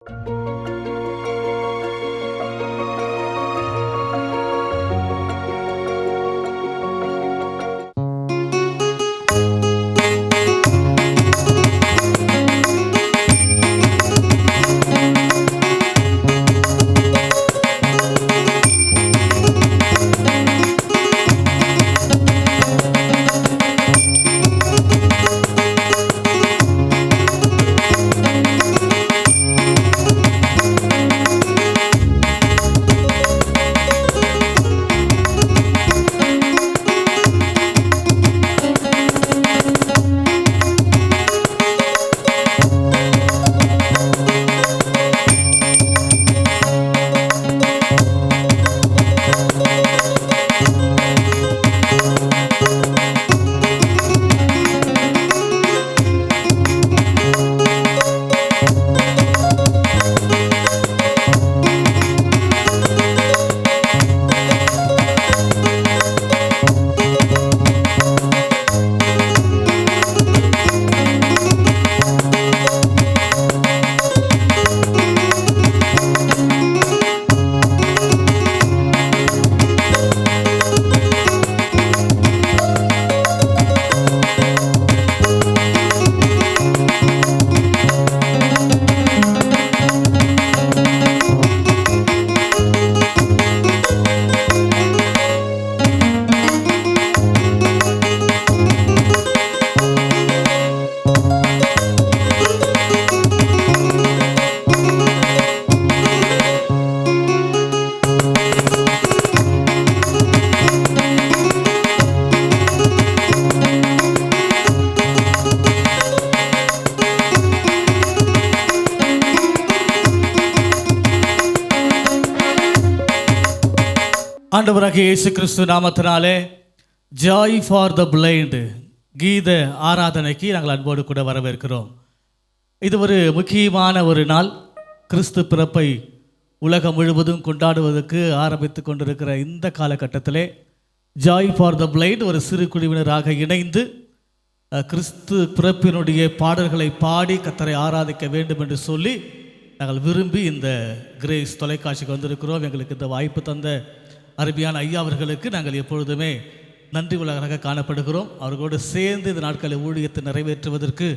ஆண்டவராகிய இயேசு கிறிஸ்து நாமத்தினாலே ஜாய் ஃபார் த பிளைண்ட் கீத ஆராதனைக்கு நாங்கள் அன்போடு கூட வரவேற்கிறோம். இது ஒரு முக்கியமான ஒரு நாள். கிறிஸ்து பிறப்பை உலகம் முழுவதும் கொண்டாடுவதற்கு ஆரம்பித்து கொண்டிருக்கிற இந்த காலகட்டத்திலே ஜாய் ஃபார் த பிளைண்ட் ஒரு சிறு குழுவினராக இணைந்து கிறிஸ்து பிறப்பினுடைய பாடல்களை பாடி கர்த்தரை ஆராதிக்க வேண்டும் என்று சொல்லி நாங்கள் விரும்பி இந்த கிரேஸ் தொலைக்காட்சிக்கு வந்திருக்கிறோம். எங்களுக்கு இந்த வாய்ப்பு தந்த அருமையான ஐயா அவர்களுக்கு நாங்கள் எப்பொழுதுமே நன்றி உள்ளவராக காணப்படுகிறோம். அவர்களோடு சேர்ந்து இந்த நாட்களை ஊழியத்தை நிறைவேற்றுவதற்கு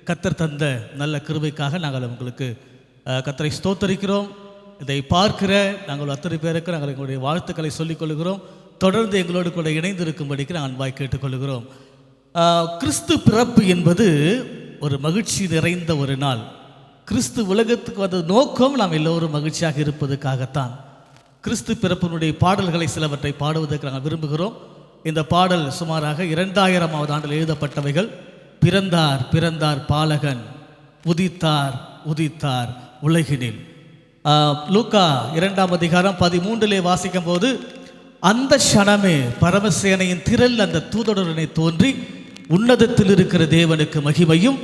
கர்த்தர் தந்த நல்ல கிருபைக்காக நாங்கள் உங்களுக்கு கர்த்தரை ஸ்தோத்தரிக்கிறோம். இதை பார்க்கிற நாங்கள் அத்தனை பேருக்கு நாங்கள் எங்களுடைய வாழ்த்துக்களை சொல்லிக் கொள்கிறோம். தொடர்ந்து எங்களோடு கூட இணைந்திருக்கும்படிக்கு நாங்கள் அன்பாய் கேட்டுக்கொள்கிறோம். கிறிஸ்து பிறப்பு என்பது ஒரு மகிழ்ச்சி நிறைந்த ஒரு நாள். கிறிஸ்து உலகத்துக்கு வந்த நோக்கம் நாம் எல்லோரும் மகிழ்ச்சியாக இருப்பதற்காகத்தான். கிறிஸ்து பிறப்பினுடைய பாடல்களை சிலவற்றை பாடுவதற்கு நாங்கள் விரும்புகிறோம். இந்த பாடல் சுமாராக 2000ஆவது ஆண்டில் எழுதப்பட்டவைகள். பிறந்தார் பிறந்தார் பாலகன், உதித்தார் உதித்தார் உலகினில். லூக்கா 2ஆம் அதிகாரம் 13 வாசிக்கும் போது, அந்த க்ஷணமே பரமசேனையின் திரள் அந்த தூதருடனே தோன்றி உன்னதத்தில் இருக்கிற தேவனுக்கு மகிமையும்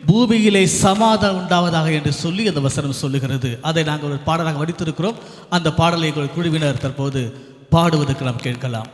பூமியிலே சமாதானம் உண்டாவதாக என்று சொல்லி அந்த வசனம் சொல்லுகிறது. அதை நாங்கள் ஒரு பாடலாக வடித்திருக்கிறோம். அந்த பாடலை எங்கள் குழுவினர் தற்போது பாடுவதற்கு நாம் கேட்கலாம்.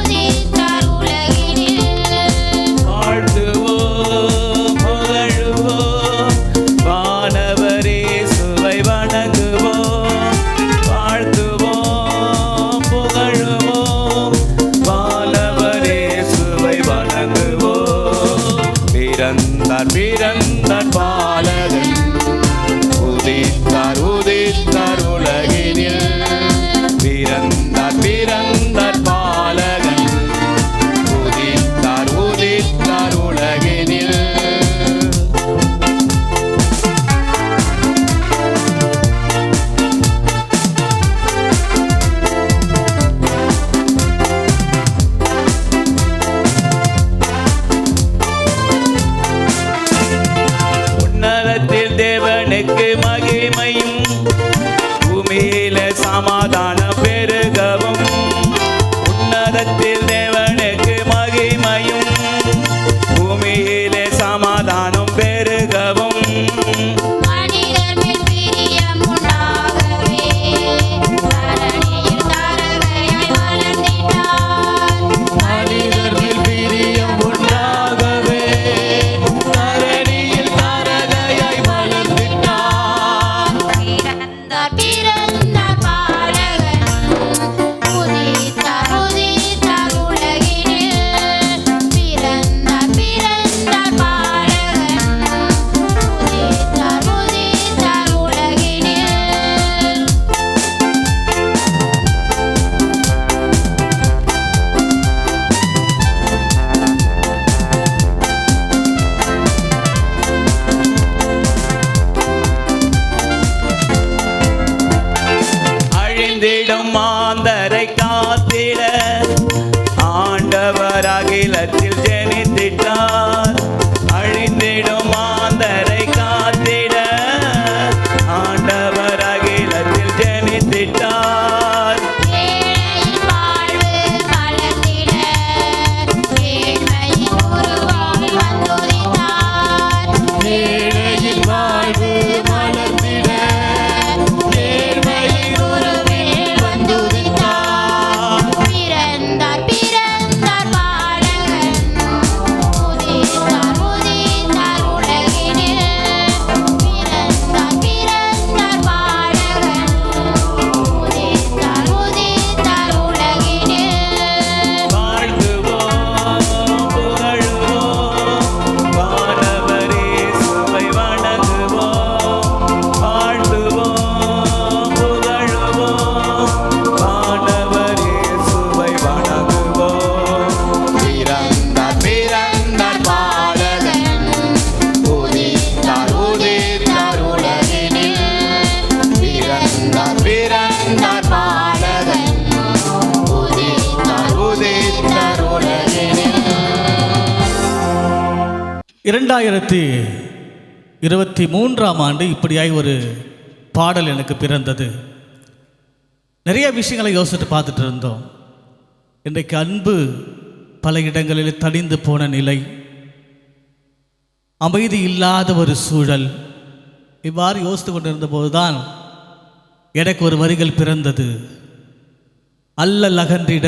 உதித்தார் பூமியில சமாதானம் பெருகவும் உன்னதத்தில் தேவனுக்கு மகிமையும் பூமியிலே சமாதானம் பெருகவும் மனிதர் மேல் பிரியம் உண்டாகவே தரணியில் தாரகையாய் வளர்ந்திட்டார். மனிதர் மேல் பிரியம் உண்டாகவே தரணியில் தாரகையாய் வளர்ந்திட்டார். பிறந்தார் பிறந்தார் பாலகன் உதித்தார் உதித்தார் உலகினில். பிறந்தார் பிறந்தார் பாலகன் உதித்தார் உதித்தார் உலகினில். அழிந்திடும் மாந்தரை காத்திட ஆண்டவர் அகிலத்தில் ஜெனித்திட்டார். அழிந்திடும் மாந்தரை காத்திட ஆண்டவர் அகிலத்தில் ஜெனித்திட்டார். ஏழையின் வாழ்வு மலர்ந்திட ஏழ்மையின் உருவாய் வந்துதித்தார். ஏழையின் வாழ்வு மலர்ந்திட ஏழ்மையின் உருவில் வந்துதித்தார். பிறந்தார் பிறந்தார் பாலகன் உதித்தார் உதித்தார் உலகினில். பிறந்தார் பிறந்தார் பாலகன் உதித்தார் உதித்தார் உலகினில். வாழ்த்துவோம் புகழுவோம் வானவர் இயேசுவை வணங்குவோம். வாழ்த்துவோம் புகழுவோம் வானவர் இயேசுவை வணங்குவோம். பிறந்தார் பிறந்தார் பாலகன் உதித்தார் உதித்தார் உலகினில். பிறந்தார் பிறந்தார் பாலகன் உதித்தார் உதித்தார் உலகினில். 2023ஆம் ஆண்டு இப்படியாய் ஒரு பாடல் எனக்கு பிறந்தது. நிறைய விஷயங்களை யோசித்து பார்த்துட்டு இருந்தோம். இன்றைக்கு அன்பு பல இடங்களில் தணிந்து போன நிலை, அமைதி இல்லாத ஒரு சூழல், இவ்வாறு யோசித்து கொண்டிருந்த போதுதான் எனக்கு ஒரு வரிகள் பிறந்தது. அல்லல் அகன்றிட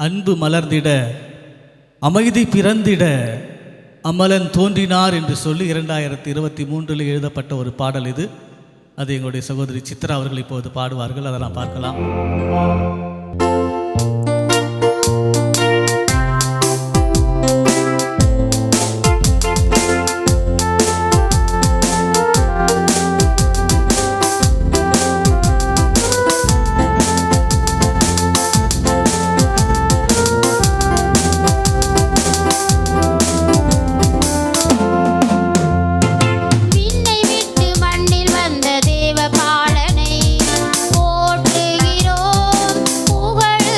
அன்பு மலர்ந்திட அமைதி பிறந்திட அமலன் தோன்றினார் என்று சொல்லி 2023 எழுதப்பட்ட ஒரு பாடல் இது. அது எங்களுடைய சகோதரி சித்ரா அவர்கள் இப்போது பாடுவார்கள். அதை நான் பார்க்கலாம். விண்ணை விட்டு மண்ணில் வந்த தேவ பாலனை போற்றுகிறோம் புகழ்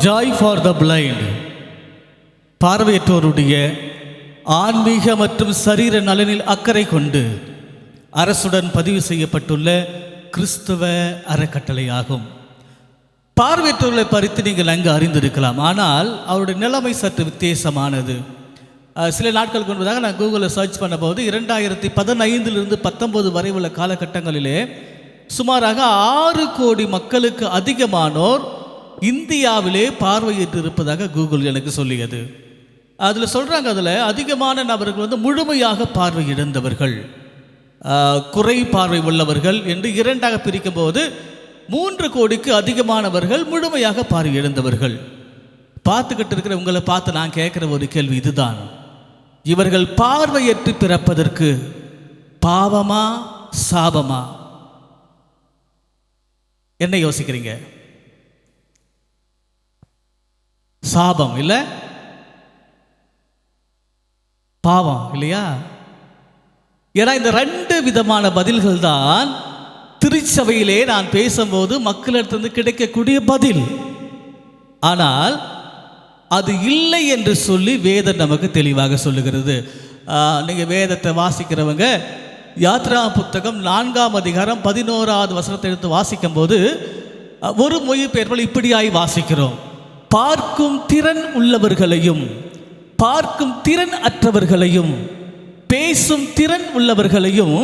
ஜாய் ஃபார் த பிளைண்ட், பார்வையற்றோருடைய ஆன்மீக மற்றும் சரீர நலனில் அக்கறை கொண்டு அரசுடன் பதிவு செய்யப்பட்டுள்ள கிறிஸ்துவ அறக்கட்டளையாகும். பார்வையற்றோர்களை பறித்து நீங்கள் அங்கு அறிந்திருக்கலாம், ஆனால் அவருடைய நிலைமை சற்று வித்தியாசமானது. சில நாட்கள் கொண்டதாக நான் கூகுளில் சர்ச் பண்ணும்போது 2015 19 வரை உள்ள காலகட்டங்களிலே சுமாராக 6 கோடி மக்களுக்கு அதிகமானோர் இந்தியாவிலே பார்வையிட்டு இருப்பதாக கூகுள் எனக்கு சொல்லியது. அதில் சொல்கிறாங்க, அதில் அதிகமான நபர்கள் முழுமையாக பார்வை இழந்தவர்கள், குறை பார்வை உள்ளவர்கள் என்று 2ஆக பிரிக்கும் போது 3 கோடிக்கு அதிகமானவர்கள் முழுமையாக பார்வை இழந்தவர்கள். பார்த்துக்கிட்டு இருக்கிற உங்களை பார்த்து நான் கேட்குற ஒரு கேள்வி இதுதான்: இவர்கள் பார்வையற்று பிறப்பதற்கு பாவமா சாபமா? என்ன யோசிக்கிறீங்க? சாபம் இல்லை, பாவம் இல்லையா? ஏன்னா இந்த 2 விதமான பதில்கள் தான் திருச்சபையிலே நான் பேசும்போது மக்களிடத்திலிருந்து கிடைக்கக்கூடிய பதில். ஆனால் அது இல்லை என்று சொல்லி வேதம் நமக்கு தெளிவாக சொல்லுகிறது. நீங்கள் வேதத்தை வாசிக்கிறவங்க யாத்ரா புத்தகம் 4ஆம் அதிகாரம் 11வது வசனத்தை எடுத்து வாசிக்கும் போது ஒரு மொழிபெயர்ப்பில் இப்படியாய் வாசிக்கிறோம்: பார்க்கும் திறன் உள்ளவர்களையும் பார்க்கும் திறன் அற்றவர்களையும், பேசும் திறன் உள்ளவர்களையும்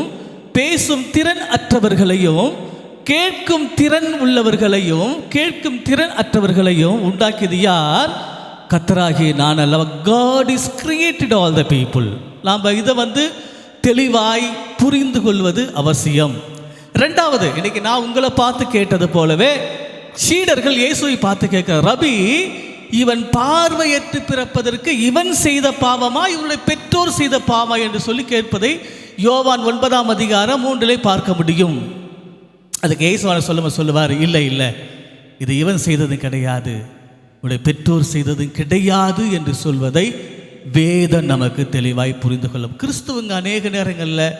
பேசும் திறன் அற்றவர்களையும், கேட்கும் திறன் உள்ளவர்களையும் கேட்கும் திறன் அற்றவர்களையும் உண்டாக்கியது யார்? கர்த்தராகிய நான் அல்லவா. God is created all the people. நாம் இதை தெளிவாய் புரிந்து கொள்வது அவசியம். 2வது, இன்னைக்கு நான் உங்களை பார்த்து கேட்டது போலவே சீடர்கள் இயேசுவை பார்த்து கேட்க, ரபி, இவன் பார்வையற்று பிறப்பதற்கு இவன் செய்த பாவமா இவனுடைய பெற்றோர் செய்த பாவமா என்று சொல்லி கேட்பதை யோவான் 9ஆம் அதிகாரம் 3 பார்க்க முடியும். அதுக்கு இயேசுவான சொல்லுவார், இல்லை இல்லை, இது இவன் செய்தது கிடையாது, உடைய பெற்றோர் செய்ததும் கிடையாது என்று சொல்வதை வேதம் நமக்கு தெளிவாய் புரிந்து கொள்ளும். கிறிஸ்துவங்க அநேக நேரங்களில்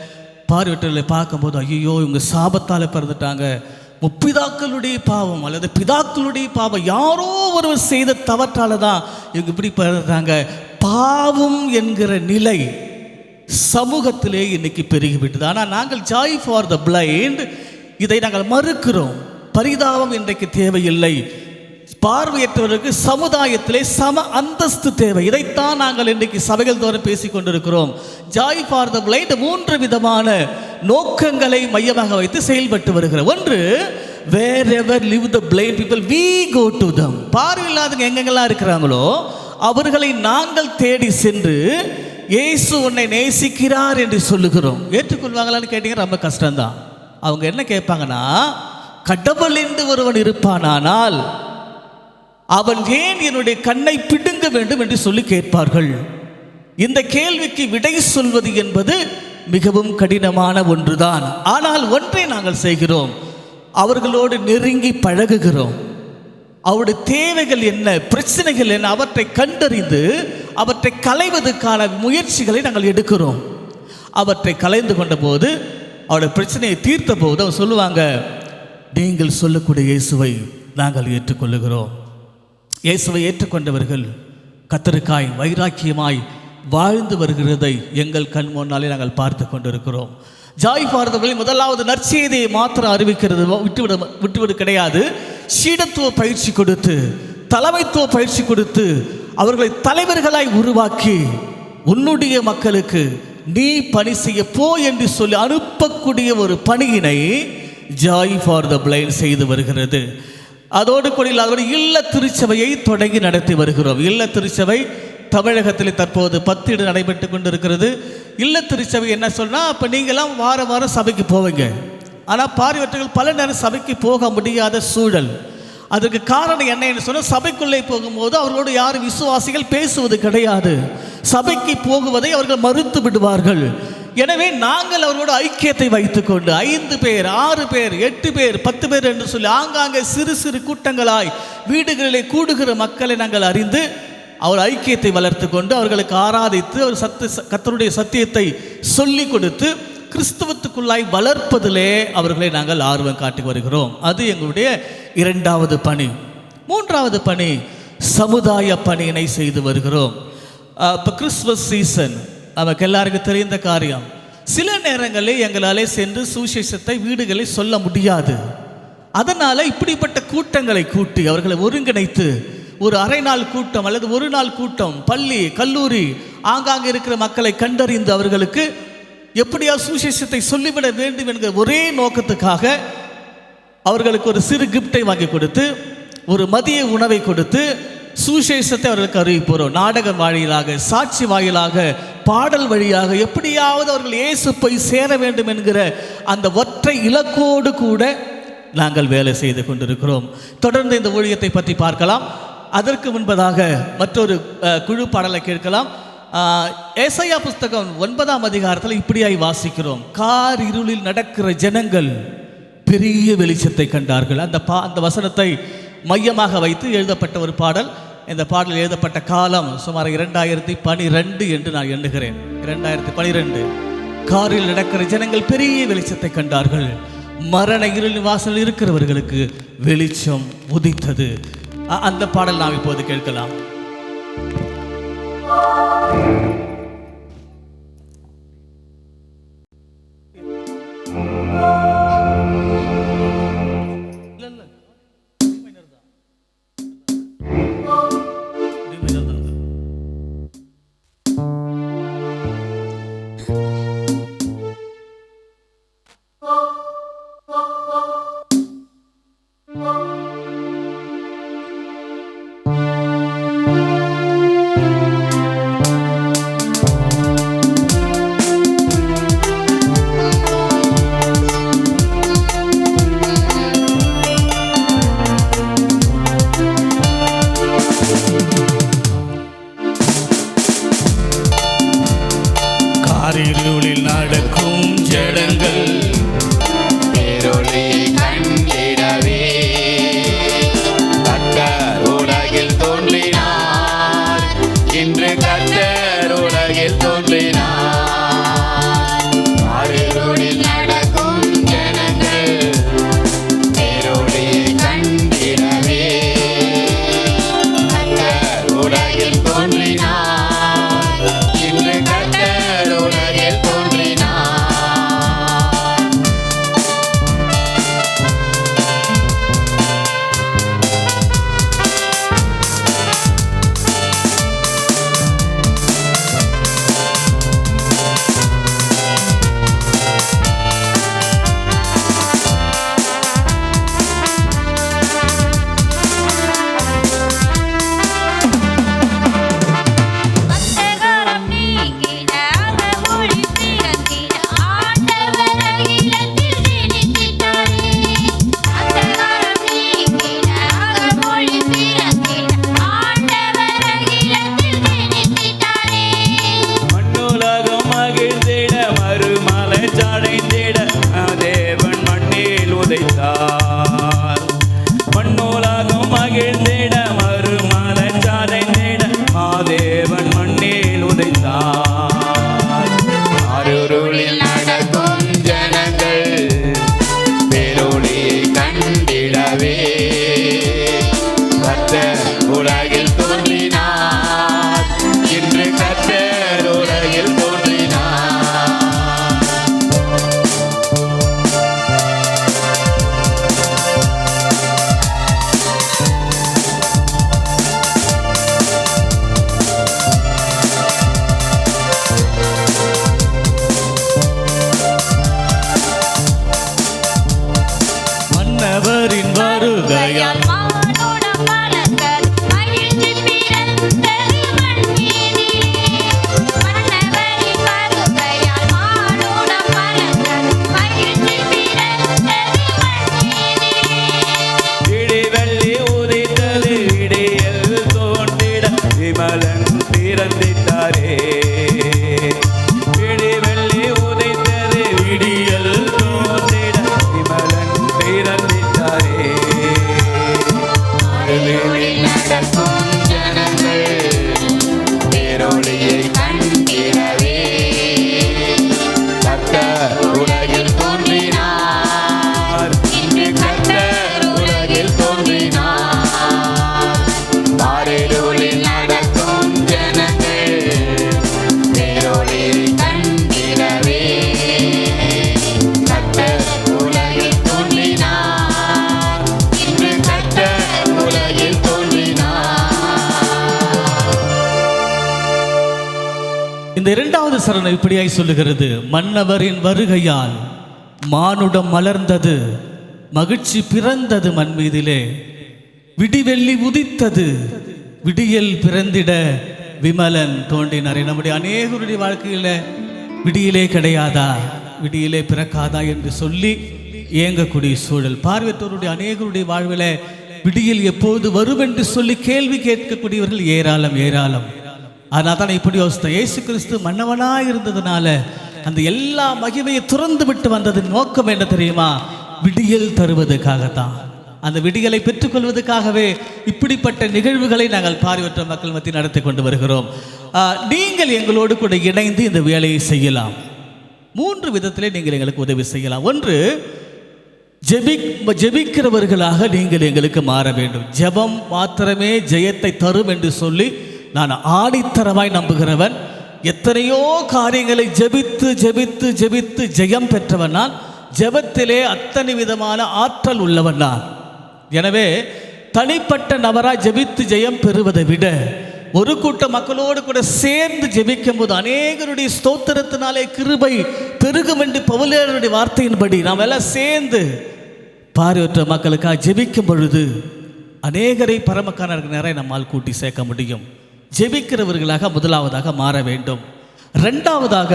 பார்வையற்றவர்களை பார்க்கும்போது, ஐயோ இவங்க சாபத்தால் பிறந்துட்டாங்க, முப்பிதாக்களுடைய பாவம் அல்லது பிதாக்களுடைய பாவம், யாரோ ஒருவர் செய்த தவற்றால தான் இவங்க இப்படி பிறந்தாங்க. பாவம் என்கிற நிலை சமூகத்திலே இன்னைக்கு பெருகிவிட்டது. ஆனால் நாங்கள் ஜாய் ஃபார் த பிளைண்ட் இதை நாங்கள் மறுக்கிறோம். பரிதாபம் இன்றைக்கு தேவையில்லை. பார்வையற்றவர்களுக்கு சமுதாயத்திலே சம அந்தஸ்து தேவை. இதைத்தான் நாங்கள் இன்றைக்கு சபைகள் தோறும் பேசிக் கொண்டிருக்கிறோம். ஜாய் ஃபார் த பிளைண்ட் 3 விதமான நோக்கங்களை மையமாக வைத்து செயல்பட்டு வருகிறோம். ஒன்று, wherever live the blind people we go to them. பார்வை இல்லாதவங்க எங்கெங்கெல்லாம் இருக்கிறாங்களோ அவர்களை நாங்கள் தேடி சென்று இயேசு உன்னை நேசிக்கிறார் என்று சொல்லுகிறோம். ஏற்றுக்கொள்வாங்களான்னு கேட்டீங்க, ரொம்ப கஷ்டம்தான். அவங்க என்ன கேட்பாங்கன்னா, கடவுள் என்று ஒருவன் இருப்பானானால் அவன் ஏன் என்னுடைய கண்ணை பிடுங்க வேண்டும் என்று சொல்லி கேட்பார்கள். இந்த கேள்விக்கு விடை சொல்வது என்பது மிகவும் கடினமான ஒன்றுதான். ஆனால் ஒன்றை நாங்கள் செய்கிறோம், அவர்களோடு நெருங்கி பழகுகிறோம். அவருடைய தேவைகள் என்ன, பிரச்சனைகள் என்ன, அவற்றை கண்டறிந்து அவற்றை களைவதற்கான முயற்சிகளை நாங்கள் எடுக்கிறோம். அவற்றை கலைந்து கொண்ட போது, அவருடைய பிரச்சனையை தீர்த்த போது அவர் சொல்லுவாங்க, நீங்கள் சொல்லக்கூடிய இயேசுவை நாங்கள் ஏற்றுக்கொள்ளுகிறோம். இயேசுவை ஏற்றுக்கொண்டவர்கள் கர்த்தருக்காய் வைராக்கியமாய் வாழ்ந்து வருகிறதை எங்கள் கண் முன்னாலே நாங்கள் பார்த்து கொண்டிருக்கிறோம். ஜாய் ஃபார் த பிளைண்ட் முதலாவது நற்செய்தியை மாத்திரம் அறிவிக்கிறது விட்டுவிடு கிடையாது. சீடத்துவ பயிற்சி கொடுத்து, தலைமைத்துவ பயிற்சி கொடுத்து, அவர்களை தலைவர்களாய் உருவாக்கி உன்னுடைய மக்களுக்கு நீ பணி செய்ய போ என்று சொல்லி அனுப்பக்கூடிய ஒரு பணியினை ஜாய் ஃபார் த பிளைண்ட் செய்து வருகிறது. அதோடு கூட இல்லாத இல்ல திருச்சபையை தொடங்கி நடத்தி வருகிறோம். இல்ல திருச்சபை தமிழகத்தில் தற்போது 10 நடைபெற்று கொண்டிருக்கிறது. இல்ல திருச்சபை என்ன சொன்னால், அப்போ நீங்களாம் வாரம் சபைக்கு போவீங்க, ஆனால் பார்வையற்றவர்கள் பல நேரம் சபைக்கு போக முடியாத சூழல். அதுக்கு காரணம் என்னன்னு சொன்னால், சபைக்குள்ளே போகும்போது அவர்களோடு யாரும் விசுவாசிகள் பேசுவது கிடையாது. சபைக்கு போகுவதை அவர்கள் மறுத்து விடுவார்கள். எனவே நாங்கள் அவர்களோட ஐக்கியத்தை வைத்துக்கொண்டு 5 பேர் 6 பேர் 8 பேர் 10 பேர் என்று சொல்லி ஆங்காங்கே சிறு சிறு கூட்டங்களாய் வீடுகளிலே கூடுகிற மக்களை நாங்கள் அறிந்து அவர் ஐக்கியத்தை வளர்த்து கொண்டு அவர்களுக்கு ஆராதித்து அவர் கர்த்தருடைய சத்தியத்தை சொல்லி கொடுத்து கிறிஸ்துவத்துக்குள்ளாய் வளர்ப்பதிலே அவர்களை நாங்கள் ஆர்வம் காட்டி வருகிறோம். அது எங்களுடைய 2வது பணி. மூன்றாவது பணி சமுதாய பணியினை செய்து வருகிறோம். இப்போ கிறிஸ்மஸ் சீசன் நமக்கு எல்லாருக்கும் தெரிந்த காரியம். சில நேரங்களில் எங்களாலே சென்று சுவிசேஷத்தை வீடுகளில் சொல்ல முடியாது. அதனால் இப்படிப்பட்ட கூட்டங்களை கூட்டி அவர்களை ஒருங்கிணைத்து ஒரு அரை நாள் கூட்டம் அல்லது ஒரு நாள் கூட்டம் பள்ளி கல்லூரி ஆங்காங்கே இருக்கிற மக்களை கண்டறிந்து அவர்களுக்கு எப்படியா சுவிசேஷத்தை சொல்லிவிட வேண்டும் என்கிற ஒரே நோக்கத்துக்காக அவர்களுக்கு ஒரு சிறு கிஃப்டை வாங்கி கொடுத்து ஒரு மதிய உணவை கொடுத்து சுவிசேஷத்தை அவர்களுக்கு அறிவிப்போம். நாடகம் வாயிலாக, சாட்சி வாயிலாக, பாடல் வழியாக எப்படியாவது அவர்கள் இயேசு போய் சேர வேண்டும் என்கிற அந்த ஒற்றை இலக்கோடு கூட நாங்கள் வேலை செய்து கொண்டிருக்கிறோம். தொடர்ந்து இந்த ஊழியத்தை பற்றி பார்க்கலாம். அதற்கு முன்பதாக மற்றொரு குழு பாடலை கேட்கலாம். ஏசாயா புஸ்தகம் 9ஆம் அதிகாரத்தில் இப்படியாய் வாசிக்கிறோம். கார் இருளில் நடக்கிற ஜனங்கள் பெரிய வெளிச்சத்தை கண்டார்கள். அந்த வசனத்தை மையமாக வைத்து எழுதப்பட்ட ஒரு பாடல். இந்த பாடல் எழுதப்பட்ட காலம் சுமார் 2012 என்று நான் எண்ணுகிறேன். 2012. காரில் நடக்கிற ஜனங்கள் பெரிய வெளிச்சத்தை கண்டார்கள். மரண இருளின் வாசலில் இருக்கிறவர்களுக்கு வெளிச்சம் உதித்தது. அந்த பாடல் நாம் இப்போது கேட்கலாம். இருளில் நடக்கும் ஜடங்கள் பேரொளி கண்டிடவே கர்த்தர் உலகில் தோன்றினார். இன்று கர்த்தர் உலகில் தோன்றினார். இருளில் நடக்கும் ஜனங்கள் பேரொளி கண்டிடவே கர்த்தர் உலகில் தோன்றினார். மண்ணோலாகும் மகிழ்ந்திட மறுமலச்சாதை தேட மாதேவன் மண்ணில் உதைத்தார். இருளில் நடக்கும் ஜனங்கள் பேரொளியை கண்டிடவே கர்த்தர் உலகில் தோன்றினார். இன்று கர்த்தர் உலகில் தோன்றினார். மன்னவரின் வருகையால் இடிவெள்ளி உதித்தது இடையில் தோன்றிட விமலன் பிறந்திட்டாரே. இடிவெள்ளி உதித்தது இடியில் தோன்றிட விமலன் பிறந்திட்டாரே. இருளில் நடக்கும் ஜனங்கள் பேரொளியை கண்டிடவே கர்த்தர் உலகில் தோன்றினார். இன்று கர்த்தர் உலகில் தோன்றினார். இந்த இரண்டாவது சரணம் இப்படியாய் சொல்லுகிறது: மன்னவரின் வருகையால் மானுடம் மலர்ந்தது, மகிழ்ச்சி பிறந்தது மண் மீதிலே, விடிவெள்ளி உதித்தது, விடியல் பிறந்திட விமலன் தோன்றினார். நம்முடைய அநேகருடைய வாழ்க்கையில் விடியலே கிடையாதா, விடியலே பிறக்காதா என்று சொல்லி ஏங்கக்கூடிய சூழல். பார்வையற்றோருடைய அநேகருடைய வாழ்வில் விடியல் எப்போது வரும் என்று சொல்லி கேள்வி கேட்கக்கூடியவர்கள் ஏராளம் ஏராளம். அதனால் தான் இப்படி யோசித்தேன், இயேசு கிறிஸ்து மன்னவனாக இருந்ததுனால அந்த எல்லா மகிமையை துறந்து விட்டு வந்ததின் நோக்கம் என்ன தெரியுமா? விடியல் தருவதற்காகத்தான். அந்த விடியலை பெற்றுக்கொள்வதற்காகவே இப்படிப்பட்ட நிகழ்வுகளை நாங்கள் பார்வையற்ற மக்கள் மத்தியில் நடத்தி கொண்டு வருகிறோம். நீங்கள் எங்களோடு கூட இணைந்து இந்த வேலையை செய்யலாம். 3 விதத்திலே நீங்கள் எங்களுக்கு உதவி செய்யலாம். ஒன்று, ஜெபிக்கிறவர்களாக நீங்கள் எங்களுக்கு மாற வேண்டும். ஜெபம் மாத்திரமே ஜெயத்தை தரும் என்று சொல்லி நான் ஆணித்தரமாய் நம்புகிறவன். எத்தனையோ காரியங்களை ஜெபித்து ஜெபித்து ஜெபித்து ஜெயம் பெற்றவன் நான். ஜெபத்திலே அத்தனை விதமான ஆற்றல் உள்ளவன் நான். எனவே தனிப்பட்ட நபராய் ஜெபித்து ஜெயம் பெறுவதை விட ஒரு கூட்ட மக்களோடு கூட சேர்ந்து ஜெபிக்கும் போது அநேகருடைய ஸ்தோத்திரத்தினாலே கிருபை பெருகும் என்று பவுலேயருடைய வார்த்தையின்படி நாம் எல்லாம் சேர்ந்து பார்வையற்ற மக்களுக்காக ஜெபிக்கும் பொழுது அநேகரை பரமக்கான நிறைய நம்மால் கூட்டி சேர்க்க முடியும். ஜெபிக்கிறவர்களாக முதலாவதாக மாற வேண்டும். ரெண்டாவதாக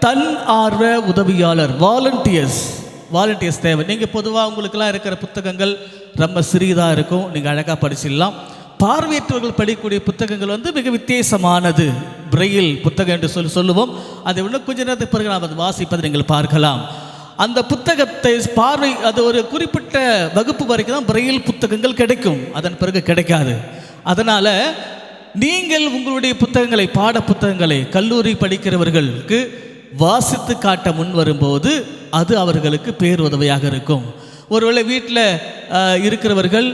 தன் ஆர்வ உதவியாளர், வாலண்டியர்ஸ் தேவை. நீங்கள் பொதுவாக உங்களுக்கெல்லாம் இருக்கிற புத்தகங்கள் ரொம்ப சிறியதாக இருக்கும், நீங்கள் அழகாக படிச்சிடலாம். பார்வையற்றவர்கள் படிக்கக்கூடிய புத்தகங்கள் மிக வித்தியாசமானது. பிரெயில் புத்தகம் என்று சொல்லுவோம். அதை இன்னும் கொஞ்ச நேரத்துக்கு பிறகு நாம் அதை வாசிப்பதை நீங்கள் பார்க்கலாம். அந்த புத்தகத்தை அது ஒரு குறிப்பிட்ட வகுப்பு வரைக்கும் தான் பிரெயில் புத்தகங்கள் கிடைக்கும், அதன் பிறகு கிடைக்காது. அதனால் நீங்கள் உங்களுடைய புத்தகங்களை, பாட புத்தகங்களை கல்லூரி படிக்கிறவர்களுக்கு வாசித்து காட்ட முன் வரும்போது அது அவர்களுக்கு பேருதவியாக இருக்கும். ஒருவேளை வீட்டில் இருக்கிறவர்கள்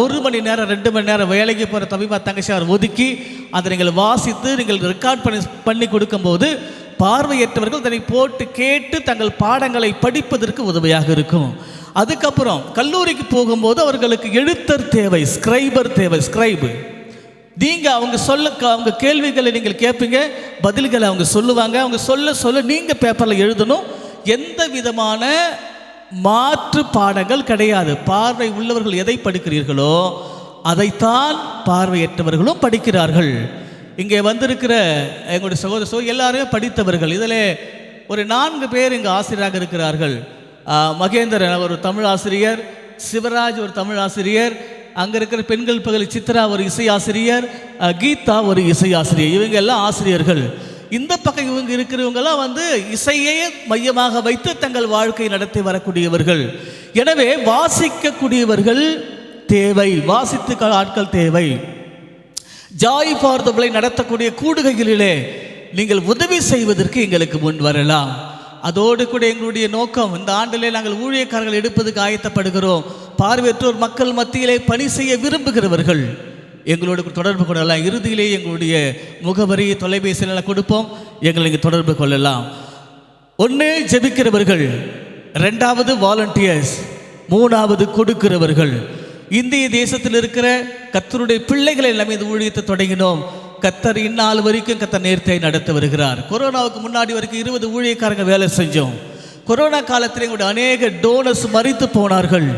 1 மணி நேரம் 2 மணி நேரம் வேலைக்கு போகிற தம்பிமா தங்கச்சியார் ஒதுக்கி அதை நீங்கள் வாசித்து நீங்கள் ரெக்கார்ட் பண்ணி கொடுக்கும்போது பார்வையற்றவர்கள் அதனை போட்டு கேட்டு தங்கள் பாடங்களை படிப்பதற்கு உதவியாக இருக்கும். அதுக்கப்புறம் கல்லூரிக்கு போகும்போது அவர்களுக்கு எழுத்தர் தேவை, ஸ்கிரைபு. நீங்கள் அவங்க கேள்விகளை நீங்கள் கேட்பீங்க, பதில்களை அவங்க சொல்லுவாங்க. அவங்க சொல்ல நீங்கள் பேப்பரில் எழுதணும். எந்த விதமான மாற்று பாடங்கள் கிடையாது. பார்வை உள்ளவர்கள் எதை படிக்கிறீர்களோ அதைத்தான் பார்வையற்றவர்களும் படிக்கிறார்கள். இங்கே வந்திருக்கிற எங்களுடைய சகோதர எல்லாருமே படித்தவர்கள். இதில் ஒரு 4 பேர் இங்கே ஆசிரியராக இருக்கிறார்கள். மகேந்திரன் ஒரு தமிழ் ஆசிரியர், சிவராஜ் ஒரு தமிழ் ஆசிரியர், அங்கே இருக்கிற பெண்கள் பகுதி சித்ரா ஒரு இசை ஆசிரியர், கீதா ஒரு இசை ஆசிரியர். இவங்க எல்லாம் ஆசிரியர்கள். இந்த பக்கம் இவங்க இருக்கிறவங்கெல்லாம் இசையை மையமாக வைத்து தங்கள் வாழ்க்கை நடத்தி வரக்கூடியவர்கள். எனவே வாசிக்கக்கூடியவர்கள் தேவை, வாசித்து ஆட்கள் தேவை. ஜாய் ஃபார் தி பிளைண்ட் நடத்தக்கூடிய கூடுகைகளிலே நீங்கள் உதவி செய்வதற்கு எங்களுக்கு முன் வரலாம். அதோடு கூட எங்களுடைய நோக்கம், இந்த ஆண்டிலே நாங்கள் ஊழியக்காரர்கள் எடுப்பதுக்கு ஆயத்தப்படுகிறோம். பார்வையற்றோர் மக்கள் மத்தியிலே பணி செய்ய விரும்புகிறவர்கள் எங்களோடு தொடர்பு கொள்ளலாம். இறுதியிலே எங்களுடைய முகவரி தொலைபேசியில் கொடுப்போம், எங்களை இங்கே தொடர்பு கொள்ளலாம். 1 ஜெபிக்கிறவர்கள், 2வது வாலண்டியர்ஸ், 3வது கொடுக்கிறவர்கள். இந்திய தேசத்தில் இருக்கிற கர்த்தருடைய பிள்ளைகளை எல்லாம் இந்த ஊழியத்தை தொடங்கினோம். கர்த்தர் இந்நாள் வரைக்கும் கர்த்தர் நேர்த்தியாய் நடத்தி வருகிறார். கொரோனாவுக்கு முன்னாடி வரைக்கும் 20 ஊழியக்காரங்க வேலை செஞ்சோம். கொரோனா காலத்தில் எங்களுடைய அநேக டோனர்ஸ் மரித்து போனார்கள்.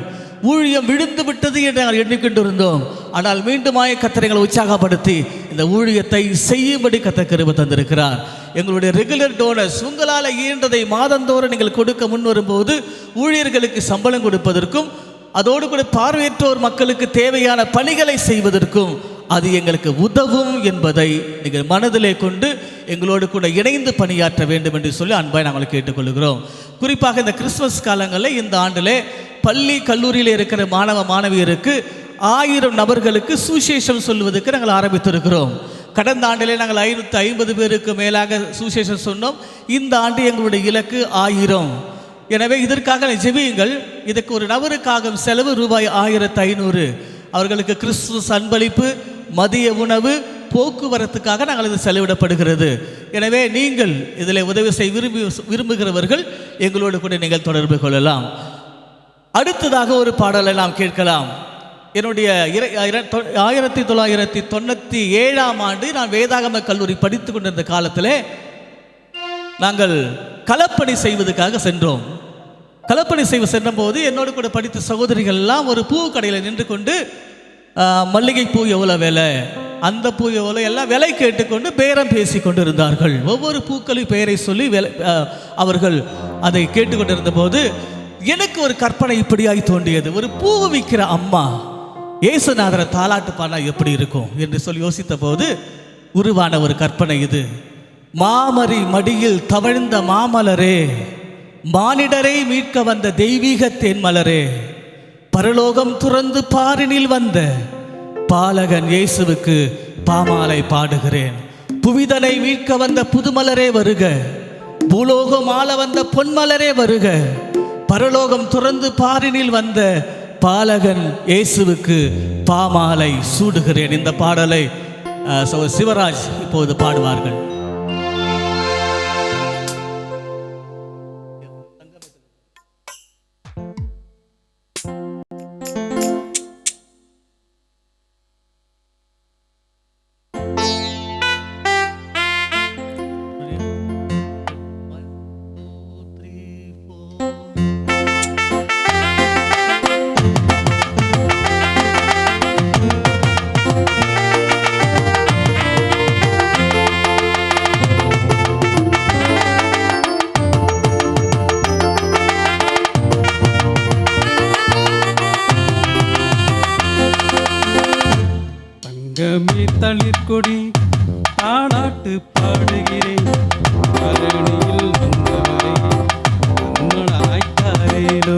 ஊழியம் விழுந்து விட்டது என்று நாங்கள் எண்ணிக்கொண்டு இருந்தோம். ஆனால் மீண்டுமாய கர்த்தர் எங்களை உற்சாகப்படுத்தி இந்த ஊழியத்தை செய்யும்படி கர்த்தர் கிருபை தந்திருக்கிறார். எங்களுடைய ரெகுலர் டோனர்ஸ், உங்களால் இயன்றதை மாதந்தோறும் நீங்கள் கொடுக்க முன் வரும்போது ஊழியர்களுக்கு சம்பளம் கொடுப்பதற்கும் அதோடு கூட பார்வையற்றோர் மக்களுக்கு தேவையான பணிகளை செய்வதற்கும் அது எங்களுக்கு உதவும் என்பதை நீங்கள் மனதிலே கொண்டு எங்களோடு கூட இணைந்து பணியாற்ற வேண்டும் என்று சொல்லி அன்பாய் நாங்கள் கேட்டுக்கொள்கிறோம். குறிப்பாக இந்த கிறிஸ்துமஸ் காலங்களில் இந்த ஆண்டிலே பள்ளி கல்லூரியில் இருக்கிற மாணவ மாணவியருக்கு 1000 நபர்களுக்கு சுவிசேஷம் சொல்வதற்கு நாங்கள் ஆரம்பித்திருக்கிறோம். கடந்த ஆண்டிலே நாங்கள் 550 பேருக்கு மேலாக சுவிசேஷம் சொன்னோம். இந்த ஆண்டு எங்களுடைய இலக்கு 1000. எனவே இதற்காக ஜெபியுங்கள். இதுக்கு ஒரு நபருக்காக செலவு ரூபாய் 1500. அவர்களுக்கு கிறிஸ்துமஸ் அன்பளிப்பு, மதிய உணவு, போக்குவரத்துக்காக நாங்கள் இது செலவிடப்படுகிறது. எனவே நீங்கள் இதில் உதவி செய்ய விரும்புகிறவர்கள் எங்களோடு கூட நீங்கள் தொடர்பு கொள்ளலாம். அடுத்ததாக ஒரு பாடலை நாம் கேட்கலாம். என்னுடைய 1997ஆம் ஆண்டு நான் வேதாகம கல்லூரி படித்து கொண்டிருந்த காலத்தில் நாங்கள் களப்பணி செய்வதற்காக சென்றோம். களப்பணி செய்வ சென்றபோது என்னோடு கூட படித்த சகோதரிகள் எல்லாம் ஒரு பூ கடையில் நின்று கொண்டு மல்லிகை பூ எவ்வளோ விலை, அந்த பூ எவ்வளோ, எல்லாம் விலை கேட்டுக்கொண்டு பேரம் பேசி கொண்டு இருந்தார்கள். ஒவ்வொரு பூக்களின் பெயரை சொல்லி அவர்கள் அதை கேட்டுக்கொண்டிருந்த போது எனக்கு ஒரு கற்பனை இப்படியாய் தோன்றியது. ஒரு பூ விற்கிற அம்மா இயேசுநாதரை தாலாட்டு பாடினா எப்படி இருக்கும் என்று சொல்லி யோசித்த போது உருவான ஒரு கற்பனை இது. மாமரி மடியில் தவழ்ந்த மாமலரே, மானிடரை மீட்க வந்த தெய்வீக தேன்மலரே, பரலோகம் துறந்து பாரினில் வந்த பாலகன் இயேசுவுக்கு பாமாலை பாடுகிறேன். புவிதனை மீட்க வந்த புதுமலரே வருக, பூலோகம் ஆள வந்த பொன்மலரே வருக, பரலோகம் துறந்து பாரினில் வந்த பாலகன் இயேசுவுக்கு பாமாலை சூடுகிறேன். இந்த பாடலை சிவராஜ் இப்போது பாடுவார்கள். தளிர்கொடி தாளாட்டு பாடுகிறேன், தரணியில் வந்தவரை கண்மணாய்த்தாரேலோ.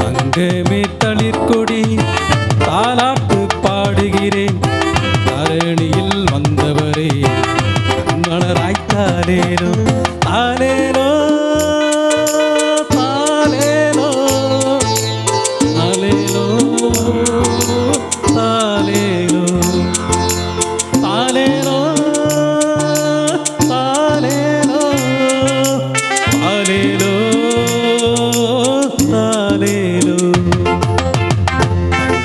அங்கமே தளிர்கொடி தாளாட்டு பாடுகிறேன், தரணியில் வந்தவரை கண்மணராய்த்தாரேலோ. தாலேலோ தாலேலோ தாலேலோ தாலேலோ தாலேலோ தாலேலோ தாலேலோ தாலேலோ.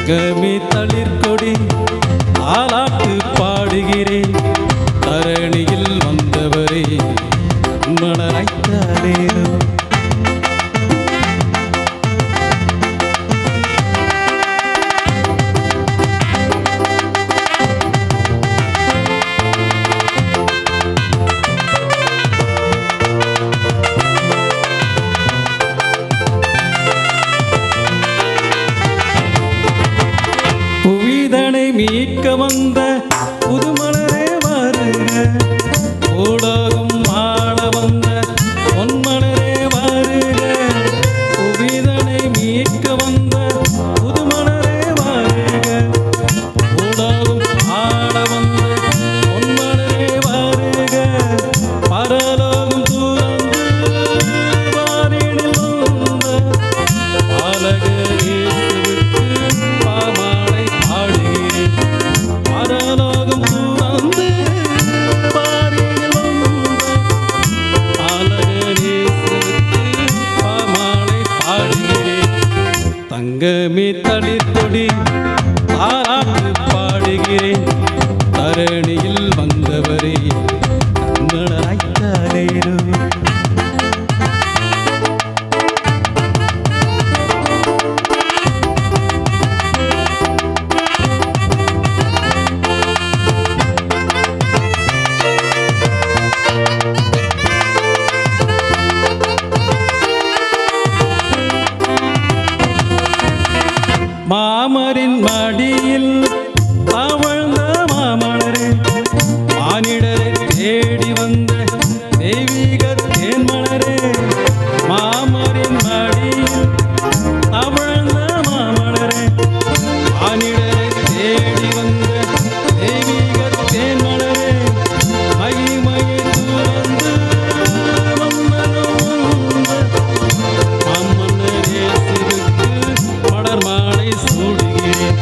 தங்கமே தளிர்கொடி தாலாட்டு பாடுகிறேன், தரணியில் வந்தவரே மணராய்த்தாலேலோ. புவிதனை மீட்க வந்த புதுமலரே வருக, ஊடகம் ஆள வந்த பொன்மலரே வருக. புவிதனை மீட்க வந்த புதுமலரே வருக, ஊடகம் ஆள வந்த பொன்மலரே வருக. பரலோகம் துறந்து வாரினில் வந்த பாலகர் இயேசுவுக்கு பாமாலை பாடுகிறேன். பரலோகம் துறந்து பாரினில் வந்த பாலகர் இயேசுவுக்கு பாமாலை பாடுகிறேன். தங்கமே தளிர்கொடி தாலாட்டு பாடுகிறேன், தரணியில் வந்தவரே கண்மணராய்த்தாரேலோ. மாமரின் மடியில் தவழ்ந்த மாமலரே, மானிடரை தேடி வந்த தெய்வீக தேன்மலரே. மாமரின் மடியில் தவழ்ந்த மாமலரே, மானிடரை தேடி வந்த தெய்வீக தேன்மலரே. மகிமையை துறந்து மாமன்னர் இயேசுவுக்கு மலர் மாலை சூடுகிறேன்.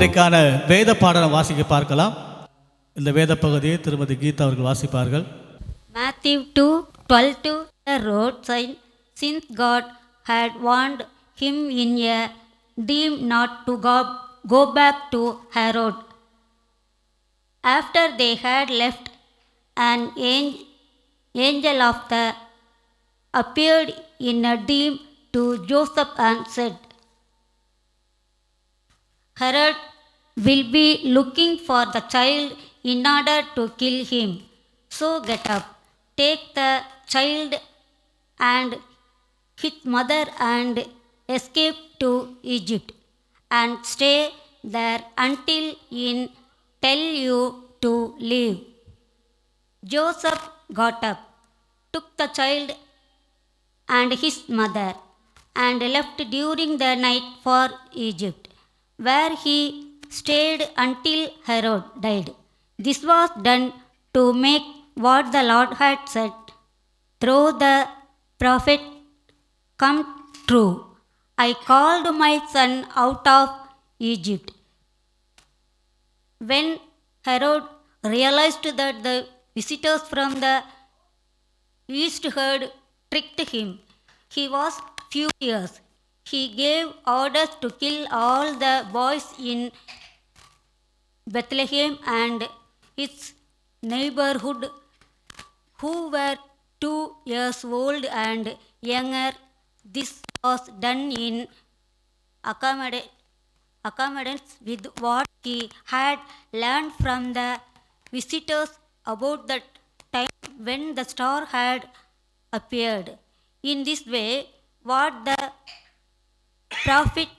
இன்றைக்கான வேத பாடம் வாசிக்க பார்க்கலாம். இந்த வேத பகுதியை திருமதி கீதா அவர்கள் வாசிப்பார்கள். Matthew 2:12 The road sign, since God had warned him in a dream not to go back to Herod. After they had left, an angel of the appeared in a dream to Joseph and said, Herod will be looking for the child in order to kill him. So get up, take the child and his mother and escape to Egypt, and stay there until I tell you to leave. Joseph got up, took the child and his mother, and left during the night for Egypt, where he stayed until Herod died. This was done to make what the Lord had said through the prophet come true. I called my son out of Egypt. When Herod realized that the visitors from the east had tricked him, he was furious. He gave orders to kill all the boys in Bethlehem and its neighborhood who were 2 years old and younger. This was done in accordance with what he had learned from the visitors about the time when the star had appeared. In this way, what the prophet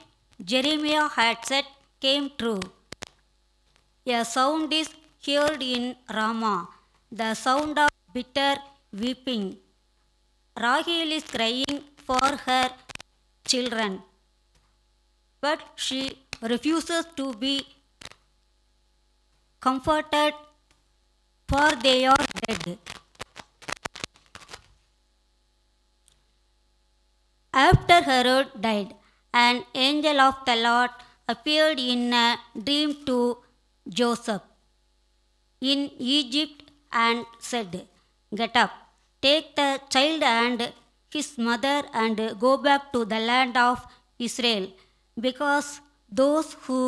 Jeremiah had said came true. A sound is heard in Ramah, the sound of bitter weeping. Rahel is crying for her children, but she refuses to be comforted, for they are dead. After Herod died, an angel of the Lord appeared in a dream to Joseph in Egypt and said, Get up, take the child and his mother and go back to the land of Israel, because those who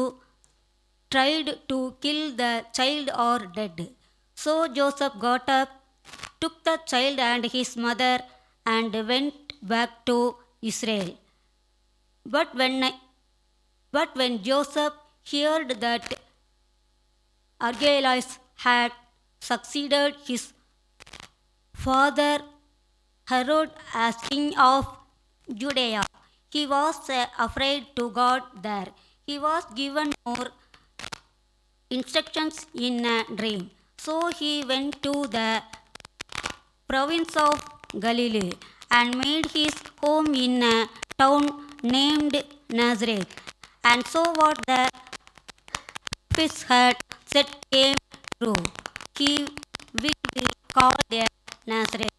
tried to kill the child are dead. So Joseph got up, took the child and his mother, and went back to Israel. But when Joseph heard that Archelaus had succeeded his father Herod as king of Judea, he was afraid to go there. He was given more instructions in a dream. So he went to the province of Galilee and made his home in a town named Nazareth. And so what the prophets had said came true. He will be called a Nazareth.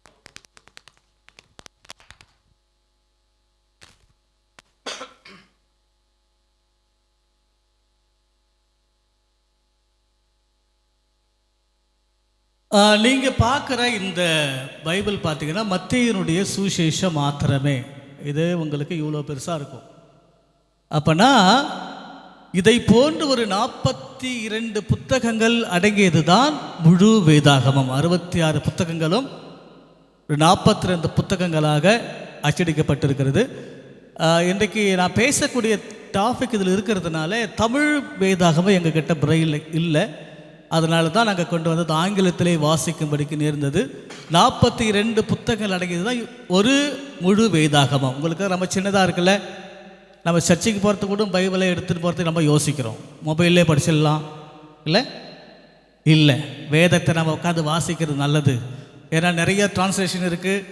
நீங்கள் பார்க்குற இந்த Bible பார்த்தீங்கன்னா மத்தேயுனுடைய சுவிசேஷம் மாத்திரமே. இது உங்களுக்கு இவ்வளோ பெருசாக இருக்கும். அப்போனா இதை போன்று ஒரு 42 புத்தகங்கள் அடங்கியது தான் முழு வேதாகமம். 66 புத்தகங்களும் 42 புத்தகங்களாக அச்சடிக்கப்பட்டிருக்கிறது. இன்றைக்கு நான் பேசக்கூடிய டாபிக் இதில் இருக்கிறதுனால தமிழ் வேதாகமம் எங்ககிட்ட பிரெயில் இல்லை. அதனால தான் நாங்கள் கொண்டு வந்தது ஆங்கிலத்திலே வாசிக்கும்படிக்கு நேர்ந்தது. 42 புத்தகங்கள் அடங்கியது தான் ஒரு முழு வேதாகமம். உங்களுக்கு ரொம்ப சின்னதாக இருக்குல்ல, நம்ம சர்ச்சைக்கு போகிறதுக்கு கூட பைபிளை எடுத்துகிட்டு போகிறதுக்கு நம்ம யோசிக்கிறோம். மொபைல்லே படிச்சிடலாம் இல்லை, வேதத்தை நம்ம உட்காந்து வாசிக்கிறது நல்லது. ஏன்னா நிறைய டிரான்ஸ்லேஷன் இருக்குது,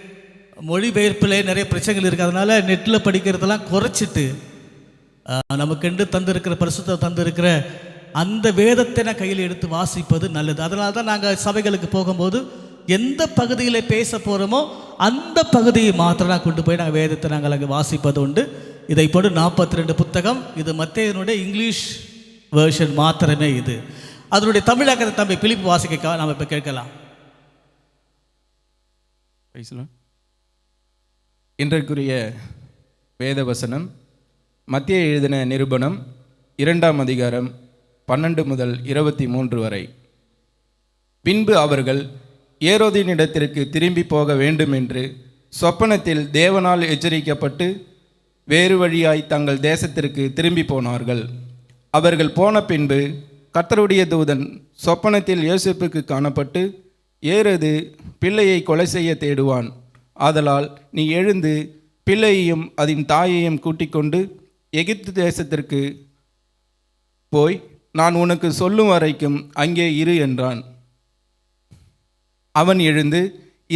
மொழிபெயர்ப்பில் நிறைய பிரச்சனைகள் இருக்குது. அதனால் நெட்டில் படிக்கிறதெல்லாம் குறைச்சிட்டு நமக்கென்று தந்திருக்கிற பரிசுத்த தந்திருக்கிற அந்த வேதத்தை நான் கையில் எடுத்து வாசிப்பது நல்லது. அதனால தான் நாங்கள் சபைகளுக்கு போகும்போது எந்த பகுதியில் பேச போகிறோமோ அந்த பகுதியை மாத்திரம் நான் கொண்டு போய் நாங்கள் வேதத்தை நாங்கள் அங்கே வாசிப்பது உண்டு. இதை போட்டு 42 புத்தகம். இது மத்தேயுனுடைய இங்கிலீஷ் வேர்ஷன் மாத்திரமே இது. அதனுடைய தமிழாக்கத்தை தம்பி பிலிப்பு வாசிக்க நாம் இப்போ கேட்கலாம். இன்றைக்குரிய வேத வசனம் மத்திய எழுதின நிருபணம் 2ஆம் அதிகாரம் 12 முதல் 23 வரை. பின்பு அவர்கள் ஏரோதினிடத்திற்கு திரும்பி போக வேண்டும் என்று சொப்பனத்தில் தேவனால் எச்சரிக்கப்பட்டு வேறு வழியாய் தங்கள் தேசத்திற்கு திரும்பி போனார்கள். அவர்கள் போன பின்பு கர்த்தருடைய தூதன் சொப்பனத்தில் யோசேப்புக்கு காணப்பட்டு, ஏரோது பிள்ளையை கொலை செய்ய தேடுவான், ஆதலால் நீ எழுந்து பிள்ளையையும் அதன் தாயையும் கூட்டிக் கொண்டு எகிப்து தேசத்திற்கு போய் நான் உனக்கு சொல்லும் வரைக்கும் அங்கே இரு என்றான். அவன் எழுந்து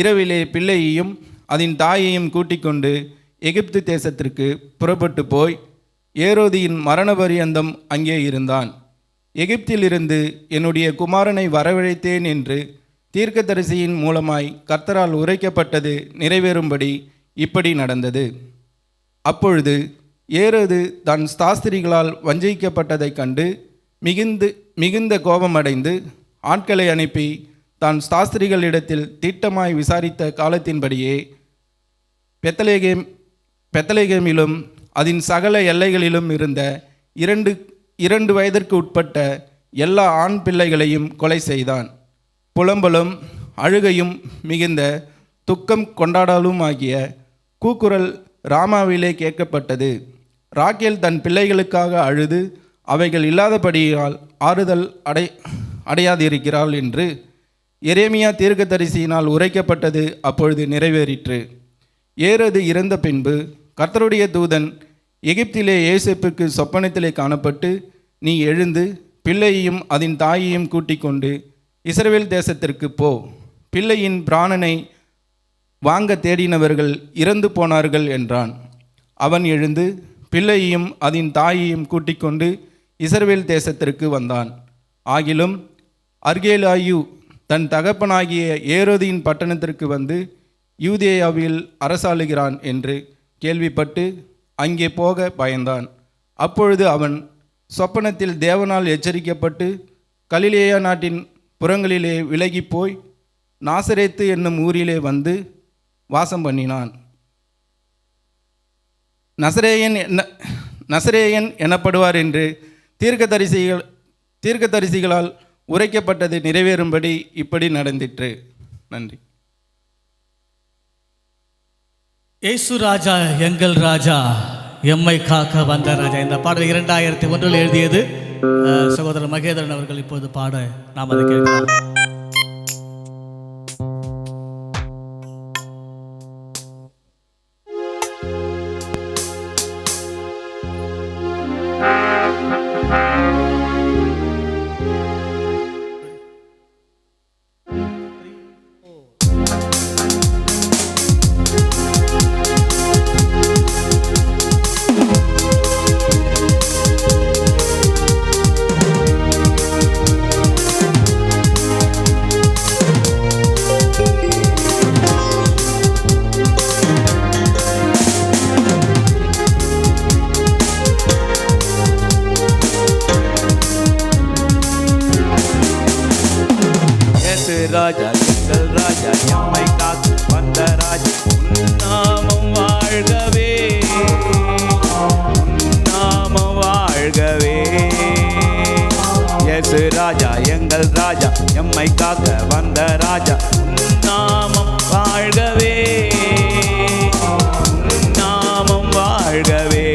இரவிலே பிள்ளையையும் அதன் தாயையும் கூட்டிக் கொண்டு எகிப்து தேசத்திற்கு புறப்பட்டு போய் ஏரோதியின் மரண பரியந்தம் அங்கே இருந்தான். எகிப்திலிருந்து என்னுடைய குமாரனை வரவழைத்தேன் என்று தீர்க்கதரிசியின் மூலமாய் கர்த்தரால் உரைக்கப்பட்டது நிறைவேறும்படி இப்படி நடந்தது. அப்பொழுது ஏரோது தன் சாஸ்திரிகளால் வஞ்சிக்கப்பட்டதைக் கண்டு மிகுந்த கோபமடைந்து ஆட்களை அனுப்பி தான் சாஸ்திரிகளிடத்தில் திட்டமாய் விசாரித்த காலத்தின்படியே பெத்லகேமிலும் அதன் சகல எல்லைகளிலும் இருந்த இரண்டு வயதிற்கு உட்பட்ட எல்லா ஆண் பிள்ளைகளையும் கொலை செய்தான். புலம்பலும் அழுகையும் மிகுந்த துக்கம் கொண்டாடலும் ஆகிய கூக்குரல் ராமாவிலே கேட்கப்பட்டது. ராக்கேல் தன் பிள்ளைகளுக்காக அழுது அவைகள் இல்லாதபடியால் ஆறுதல் அடையாதிருக்கிறாள் என்று எரேமியா தீர்க்கதரிசியினால் உரைக்கப்பட்டது அப்பொழுது நிறைவேறிற்று. ஏரோது இறந்த பின்பு கர்த்தருடைய தூதன் எகிப்திலே யோசேப்புக்கு சொப்பனத்திலே காணப்பட்டு, நீ எழுந்து பிள்ளையையும் அதன் தாயையும் கூட்டிக் கொண்டு இஸ்ரவேல் தேசத்திற்கு போ, பிள்ளையின் பிராணனை வாங்க தேடினவர்கள் இறந்து போனார்கள் என்றான். அவன் எழுந்து பிள்ளையையும் அதன் தாயையும் கூட்டிக் கொண்டு இஸ்ரவேல் தேசத்திற்கு வந்தான். ஆகிலும் அர்கேலாயு தன் தகப்பனாகிய ஏரோதியின் பட்டணத்திற்கு வந்து யூதேயாவில் அரசாளுகிறான் என்று கேள்விப்பட்டு அங்கே போக பயந்தான். அப்பொழுது அவன் சொப்பனத்தில் தேவனால் எச்சரிக்கப்பட்டு கலிலேயா நாட்டின் புறங்களிலே விலகி போய் நாசரேத்து என்னும் ஊரிலே வந்து வாசம் பண்ணினான். நசரேயன் எனப்படுவார் என்று தீர்க்கதரிசிகளால் உரைக்கப்பட்டது நிறைவேறும்படி இப்படி நடந்திற்று. நன்றி. இயேசு ராஜா எங்கள் ராஜா எம்மை காக்க வந்த ராஜா. இந்த பாடல் 2001 எழுதியது சகோதரர் மகேந்திரன் அவர்கள் இப்போது பாட நாம் அதை கேட்கலாம். ராஜா எங்கள் ராஜா எம்மை காத்து வந்த ராஜா உன்னாமம் வாழ்கவே, உன்னாமம் வாழ்கவே. இயேசு ராஜா எங்கள் ராஜா எம்மை காக்க வந்த ராஜா உன்னாமம் வாழ்கவே, உன்னாமம் வாழ்கவே.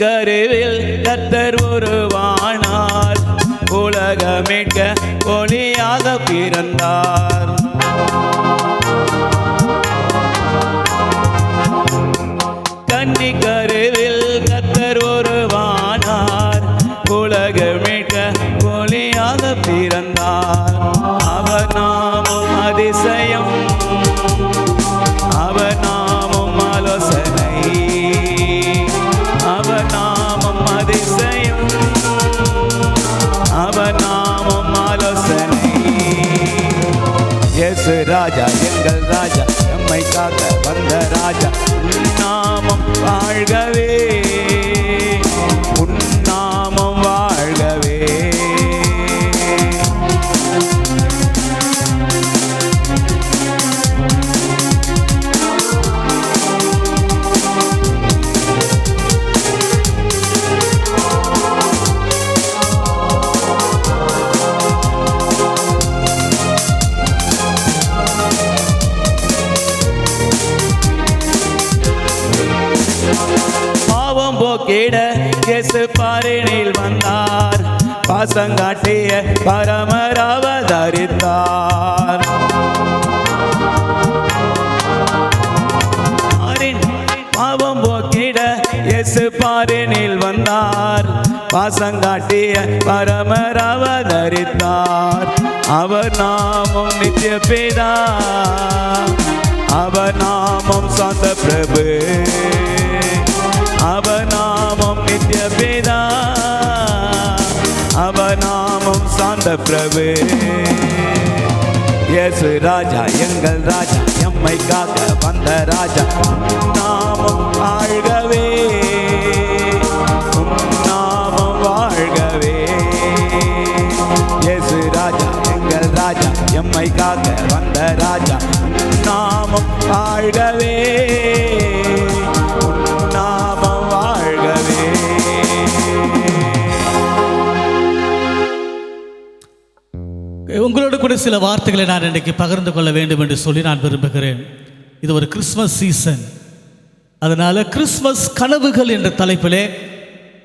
கருவில் கர்த்தர் உருவானார், உலகமீட்க ஒளியாக பிறந்தார். கன்னி கருவில் கர்த்தர் உருவானார், உலகமீட்க ஒளியாக பிறந்தார். அவர் இயேசு ராஜா எங்கள் ராஜா எம்மை காக்க வந்த ராஜா உன் நாமம் வாழ்கவே உன் நாமம் வாழ்கவே பாவம் போக்கிட இயேசு பாரினில் வந்தார் பாசங்காட்டிய பரமர் அவதரித்தார் பாவம் போக்கிட இயேசு பாரினில் வந்தார் பாசங்காட்டிய பரமர் அவதரித்தார் அவர் நாமம் நித்திய பிதா அவர் நாமம் சாந்த பிரபு அவர் நாமம் நித்திய பிதா அவர் நாமம் சாந்த பிரபு இயேசு ராஜா எங்கள் ராஜா எம்மை காக்க வந்த ராஜா உன் நாமம் வாழ்கவே உன் நாமம் வாழ்கவே இயேசு ராஜா எங்கள் ராஜா எம்மை காக்க வந்த ராஜா உன் நாமம் வாழ்கவே உன் நாமம் வாழ்கவே உங்களோடு கூட சில வார்த்தைகளை நான் இன்றைக்கு பகிர்ந்து கொள்ள வேண்டும் என்று சொல்லி நான் விரும்புகிறேன். இது ஒரு கிறிஸ்மஸ் சீசன். அதனால் கிறிஸ்மஸ் கனவுகள் என்ற தலைப்பிலே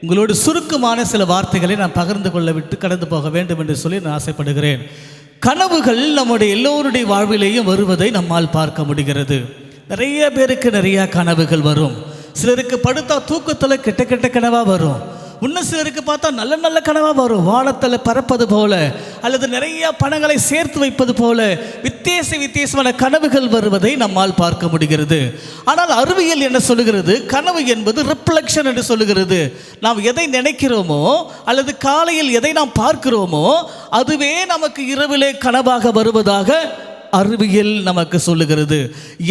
உங்களோடு சுருக்கமான சில வார்த்தைகளை நான் பகிர்ந்து கொள்ள விட்டு கடந்து போக வேண்டும் என்று சொல்லி நான் ஆசைப்படுகிறேன். கனவுகள் நம்முடைய எல்லோருடைய வாழ்விலேயும் வருவதை நம்மால் பார்க்க முடிகிறது. நிறைய பேருக்கு நிறைய கனவுகள் வரும். சிலருக்கு படுத்தா தூக்கத்தில் கெட்ட கெட்ட கனவாக வரும். இன்னும் சிலருக்கு பார்த்தா நல்ல நல்ல கனவாக வரும். வானத்தில் பறப்பது போல அல்லது நிறைய பணங்களை சேர்த்து வைப்பது போல வித்தியாசமான கனவுகள் வருவதை நம்மால் பார்க்க முடிகிறது. ஆனால் அறிவியல் என்ன சொல்லுகிறது? கனவு என்பது ரிஃப்ளெக்ஷன் என்று சொல்லுகிறது. நாம் எதை நினைக்கிறோமோ அல்லது காலையில் எதை நாம் பார்க்கிறோமோ அதுவே நமக்கு இரவிலே கனவாக வருவதாக அறிவியல் நமக்கு சொல்லுகிறது.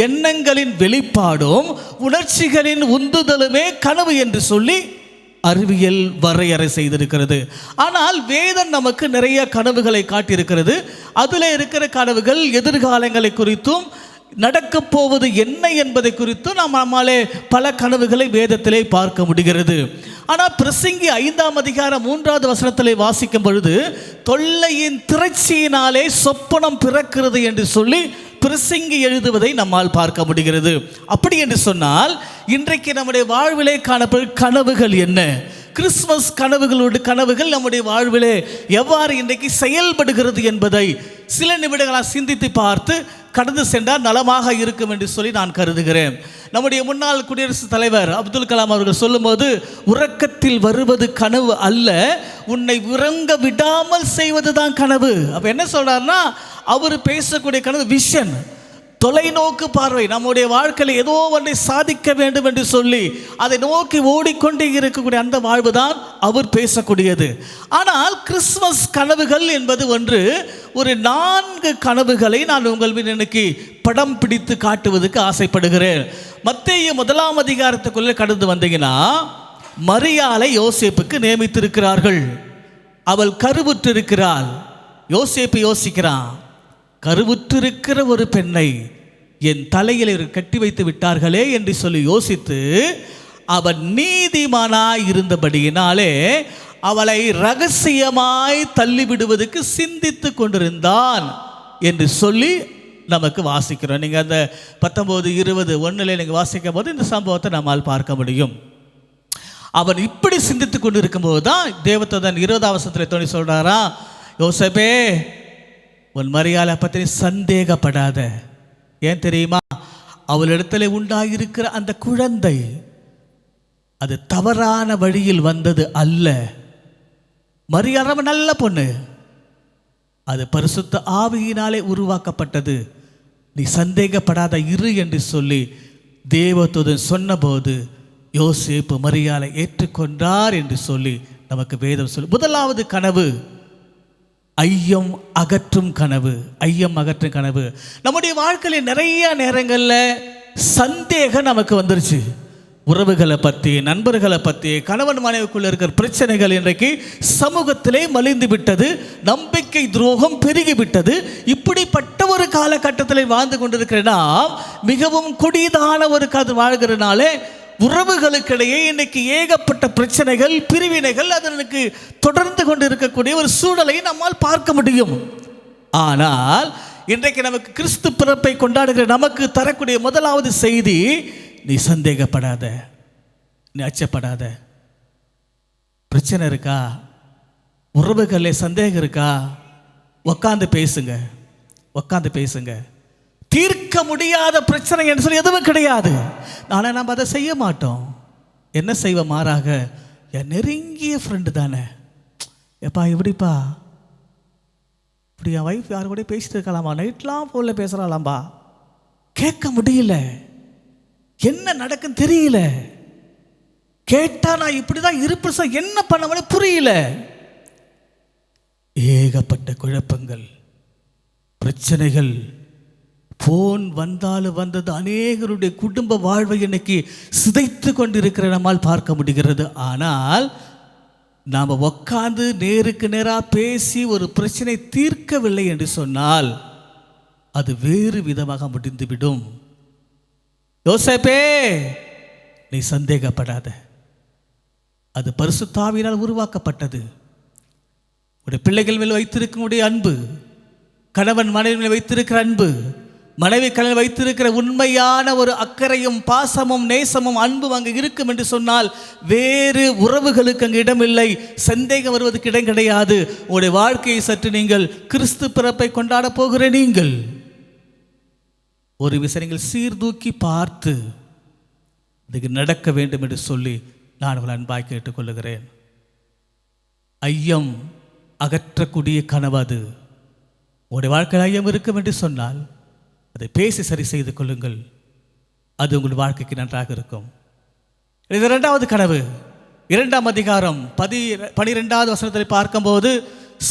எண்ணங்களின் வெளிப்பாடும் உணர்ச்சிகளின் உந்துதலுமே கனவு என்று சொல்லி அறிவியல் வரையறை செய்திருக்கிறது. ஆனால் வேதம் நமக்கு நிறைய கனவுகளை காட்டியிருக்கிறது. அதில் இருக்கிற கனவுகள் எதிர்காலங்களை குறித்தும் நடக்கப் போவது என்ன என்பதை குறித்தும் நம்மாலே பல கனவுகளை வேதத்திலே பார்க்க முடிகிறது. ஆனால் பிரசங்கி 5ஆம் அதிகாரம் 3வது வசனத்திலே வாசிக்கும் பொழுது தொல்லையின் திரட்சியினாலே சொப்பனம் பிறக்கிறது என்று சொல்லி பிரசங்கி எழுதுவதை நம்மால் பார்க்க முடிகிறது. அப்படி என்று சொன்னால் இன்றைக்கு நம்முடைய வாழ்விலே காணப்படும் கனவுகள் என்ன? கிறிஸ்மஸ் கனவுகள் நம்முடைய வாழ்விலே எவ்வாறு இன்றைக்கு செயல்படுகிறது என்பதை சில நிமிடங்களாக சிந்தித்து பார்த்து கடந்து சென்றால் நலமாக இருக்கும் என்று சொல்லி நான் கருதுகிறேன். நம்முடைய முன்னாள் குடியரசுத் தலைவர் அப்துல் கலாம் அவர்கள் சொல்லும்போது, உறக்கத்தில் வருவது கனவு அல்ல, உன்னை உறங்க விடாமல் செய்வது தான் கனவு. அப்போ என்ன சொல்றாருன்னா, அவர் பேசக்கூடிய கனவு விஷன், தொலைநோக்கு பார்வை. நம்முடைய வாழ்க்கையில் ஏதோ ஒன்றை சாதிக்க வேண்டும் என்று சொல்லி அதை நோக்கி ஓடிக்கொண்டே இருக்கக்கூடிய அந்த வாழ்வு தான் அவர் பேசக்கூடியது. ஆனால் கிறிஸ்மஸ் கனவுகள் என்பது ஒன்று. ஒரு 4 கனவுகளை நான் உங்கள் இன்னைக்கு படம் பிடித்து காட்டுவதற்கு ஆசைப்படுகிறேன். மத்தேயு 1ஆம் அதிகாரத்துக்குள்ளே கடந்து வந்தீங்கன்னா, மரியாளை யோசேப்புக்கு நியமித்திருக்கிறார்கள். அவள் கருவுற்றிருக்கிறாள். யோசேப்பு யோசிக்கிறான், கருவுற்றிருக்கிற ஒரு பெண்ணை என் தலையில் கட்டி வைத்து விட்டார்களே என்று சொல்லி யோசித்து, அவன் நீதிமானாய் இருந்தபடியினாலே அவளை ரகசியமாய் தள்ளிவிடுவதற்கு சிந்தித்து கொண்டிருந்தான் என்று சொல்லி நமக்கு வாசிக்கிறோம். நீங்கள் அந்த 19, 20, 1 நீங்கள் வாசிக்கும் போது இந்த சம்பவத்தை நம்மால் பார்க்க முடியும். அவன் இப்படி சிந்தித்து கொண்டு இருக்கும்போது தான் தேவதூதன் 20ஆம் வசனத்தில் தோணி சொல்கிறாரா, யோசேப்பே, உன் மரியாதை பற்றி சந்தேகப்படாத. ஏன் தெரியுமா? அவளிடத்துல உண்டாயிருக்கிற அந்த குழந்தை அது தவறான வழியில் வந்தது அல்ல. மரியாதை நல்ல பொண்ணு, அது பரிசுத்த ஆவியினாலே உருவாக்கப்பட்டது. நீ சந்தேகப்படாத இரு என்று சொல்லி தேவதூதன் சொன்னபோது யோசேப்பு மரியாதை ஏற்றுக்கொண்டார் என்று சொல்லி நமக்கு வேதம் சொல்லு. முதலாவது கனவு, ஐயம் அகற்றும் கனவு. ஐயம் அகற்றும் கனவு. நம்முடைய வாழ்க்கையில் நிறைய நேரங்களில் சந்தேகம் நமக்கு வந்துருச்சு. உறவுகளை பற்றி, நண்பர்களை பற்றி, கணவன் மனைவிக்குள்ள இருக்கிற பிரச்சனைகள் இன்றைக்கு சமூகத்திலே மலிந்து விட்டது. நம்பிக்கை துரோகம் பெருகிவிட்டது. இப்படிப்பட்ட ஒரு காலகட்டத்தில் வாழ்ந்து கொண்டிருக்கிற நாம் மிகவும் கொடிதான ஒரு காலத்தில் வாழ்கிறனாலே உறவுகளுக்கிடையே இன்னைக்கு ஏகப்பட்ட பிரச்சனைகள், பிரிவினைகள் அதற்கு தொடர்ந்து கொண்டு இருக்கக்கூடிய ஒரு சூழலை நம்மால் பார்க்க முடியும். ஆனால் இன்றைக்கு நமக்கு கிறிஸ்து பிறப்பை கொண்டாடுகிற நமக்கு தரக்கூடிய முதலாவது செய்தி, நீ சந்தேகப்படாத, நீ அச்சப்படாத. பிரச்சனை இருக்கா, உறவுகளில் சந்தேகம் இருக்கா, உக்காந்து பேசுங்க, உக்காந்து பேசுங்க. தீர்க்க முடியாத பிரச்சனை என்று சொல்லி எதுவும் கிடையாது. ஆனால் நம்ம அதை செய்ய மாட்டோம். என்ன செய்வோம்? மாறாக என் நெருங்கிய ஃப்ரெண்டு தானே, எப்பா இப்படிப்பா, இப்படி என் ஒய்ஃப் யாரு கூட பேசிட்டு இருக்கலாமா, நைட்லாம் ஃபோனில் பேசுகிறாளாம்பா, கேட்க முடியல, என்ன நடக்குன்னு தெரியல, கேட்டா நான் இப்படிதான் இருப்பேன், என்ன பண்ண புரியல. ஏகப்பட்ட குழப்பங்கள், பிரச்சனைகள். போன் வந்தாலும் வந்தது அநேகருடைய குடும்ப வாழ்வை இன்னைக்கு சிதைத்து கொண்டிருக்கிற நம்மால் பார்க்க முடிகிறது. ஆனால் நாம் உட்கார்ந்து நேருக்கு நேராக பேசி ஒரு பிரச்சனை தீர்க்கவில்லை என்று சொன்னால் அது வேறு விதமாக முடிந்துவிடும். யோசேப்பே, நீ சந்தேகப்படாத, அது பரிசுத்த ஆவியினால் உருவாக்கப்பட்டது. உடைய பிள்ளைகள் மேல் வைத்திருக்கக்கூடிய அன்பு, கணவன் மனைவி மேல் வைத்திருக்கிற அன்பு, மனைவி கணவன் வைத்திருக்கிற உண்மையான ஒரு அக்கறையும் பாசமும் நேசமும் அன்பும் அங்கு இருக்கும் என்று சொன்னால் வேறு உறவுகளுக்கு அங்கு இடமில்லை. சந்தேகம் வருவதற்கு இடம் கிடையாது. உங்களுடைய வாழ்க்கையை சற்று நீங்கள் கிறிஸ்து பிறப்பை கொண்டாட போகிற நீங்கள் ஒரு விஷயங்கள் சீர்தூக்கி பார்த்து இதுக்கு நடக்க வேண்டும் என்று சொல்லி நான் உங்களை அன்பாய் கேட்டுக்கொள்ளுகிறேன். ஐயம் அகற்றக்கூடிய கனவு அது. உங்களுடைய வாழ்க்கையில் ஐயம் இருக்கும் என்று சொன்னால் அதை பேசி சரி செய்து கொள்ளுங்கள். அது உங்கள் வாழ்க்கைக்கு நன்றாக இருக்கும். இது இரண்டாவது கனவு. 2ஆம் அதிகாரம் 12வது வசனத்தில் பார்க்கும்போது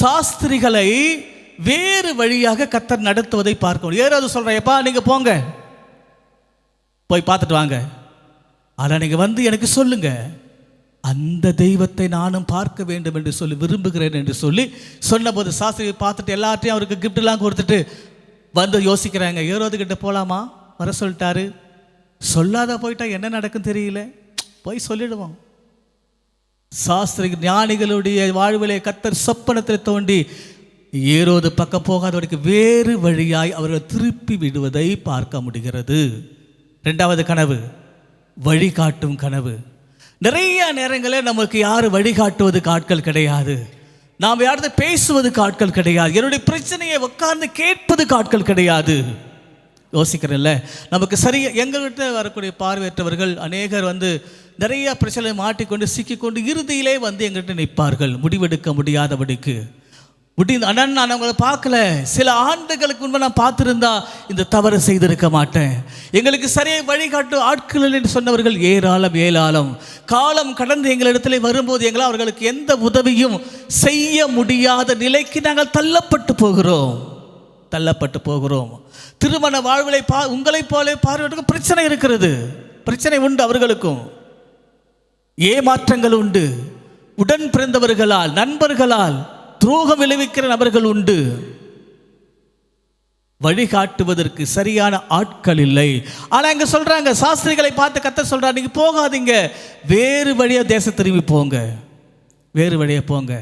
சாஸ்திரிகளை வேறு வழியாக கர்த்தர் நடத்துவதை பார்க்க முடியும். ஏறாவது சொல்றேன்ப்பா, நீங்க போங்க, போய் பார்த்துட்டு வாங்க, ஆனால் நீங்க வந்து எனக்கு சொல்லுங்க, அந்த தெய்வத்தை நானும் பார்க்க வேண்டும் என்று சொல்லி விரும்புகிறேன் என்று சொல்லி சொன்னபோது சாஸ்திரியை பார்த்துட்டு எல்லாத்தையும் அவருக்கு கிஃப்ட்லாம் கொடுத்துட்டு வந்து யோசிக்கிறாங்க, ஏரோது கிட்ட போகலாமா, வர சொல்லிட்டாரு, சொல்லாத போயிட்டா என்ன நடக்கும் தெரியல, போய் சொல்லிடுவோம். சாஸ்திரி ஞானிகளுடைய வாழ்விலே கர்த்தர் சொப்பனத்தில் தோண்டி ஏரோது பக்கம் போகாதவருக்கு வேறு வழியாய் அவர்கள் திருப்பி விடுவதை பார்க்க முடிகிறது. 2வது கனவு, வழிகாட்டும் கனவு. நிறைய நேரங்களில் நமக்கு யாரும் வழிகாட்டுவதுக்கு ஆட்கள் கிடையாது. நாம் யாராவது பேசுவதுக்கு ஆட்கள் கிடையாது. என்னுடைய பிரச்சனையை உட்கார்ந்து கேட்பதுக்கு ஆட்கள் கிடையாது. யோசிக்கிறேன்ல, நமக்கு சரியா எங்கள்கிட்ட வரக்கூடிய பார்வையற்றவர்கள் அநேகர் வந்து நிறைய பிரச்சனை மாட்டிக்கொண்டு சிக்கிக்கொண்டு இறுதியிலே வந்து எங்கள்கிட்ட நிற்பார்கள், முடிவெடுக்க முடியாதபடிக்கு. அண்ணன் நான் அவங்களை பார்க்கல, சில ஆண்டுகளுக்கு முன்பு நான் பார்த்துருந்தா இந்த தவறு செய்திருக்க மாட்டேன். எங்களுக்கு சரியாக வழிகாட்டு ஆட்கள் என்று சொன்னவர்கள் ஏராளம் ஏராளம். காலம் கடந்து எங்களிடத்தில் வரும்போது எங்களால் அவர்களுக்கு எந்த உதவியும் செய்ய முடியாத நிலைக்கு நாங்கள் தள்ளப்பட்டு போகிறோம். திருமண வாழ்விலை உங்களைப் போல பார்வையிட்டு பிரச்சனை இருக்கிறது, பிரச்சனை உண்டு, அவர்களுக்கும் ஏமாற்றங்கள் உண்டு, உடன் பிறந்தவர்களால் நண்பர்களால் துரோகம் விளைவிக்கிற நபர்கள் உண்டு. வழிகாட்டுவதற்கு சரியான ஆட்கள் இல்லை. ஆனா இங்க சொல்றாங்க, சாஸ்திரிகளை பார்த்து கர்த்தர் சொல்றாரு, நீங்க போகாதீங்க, வேறு வழியா தேச திரும்பி போங்க, வேறு வழியா போங்க.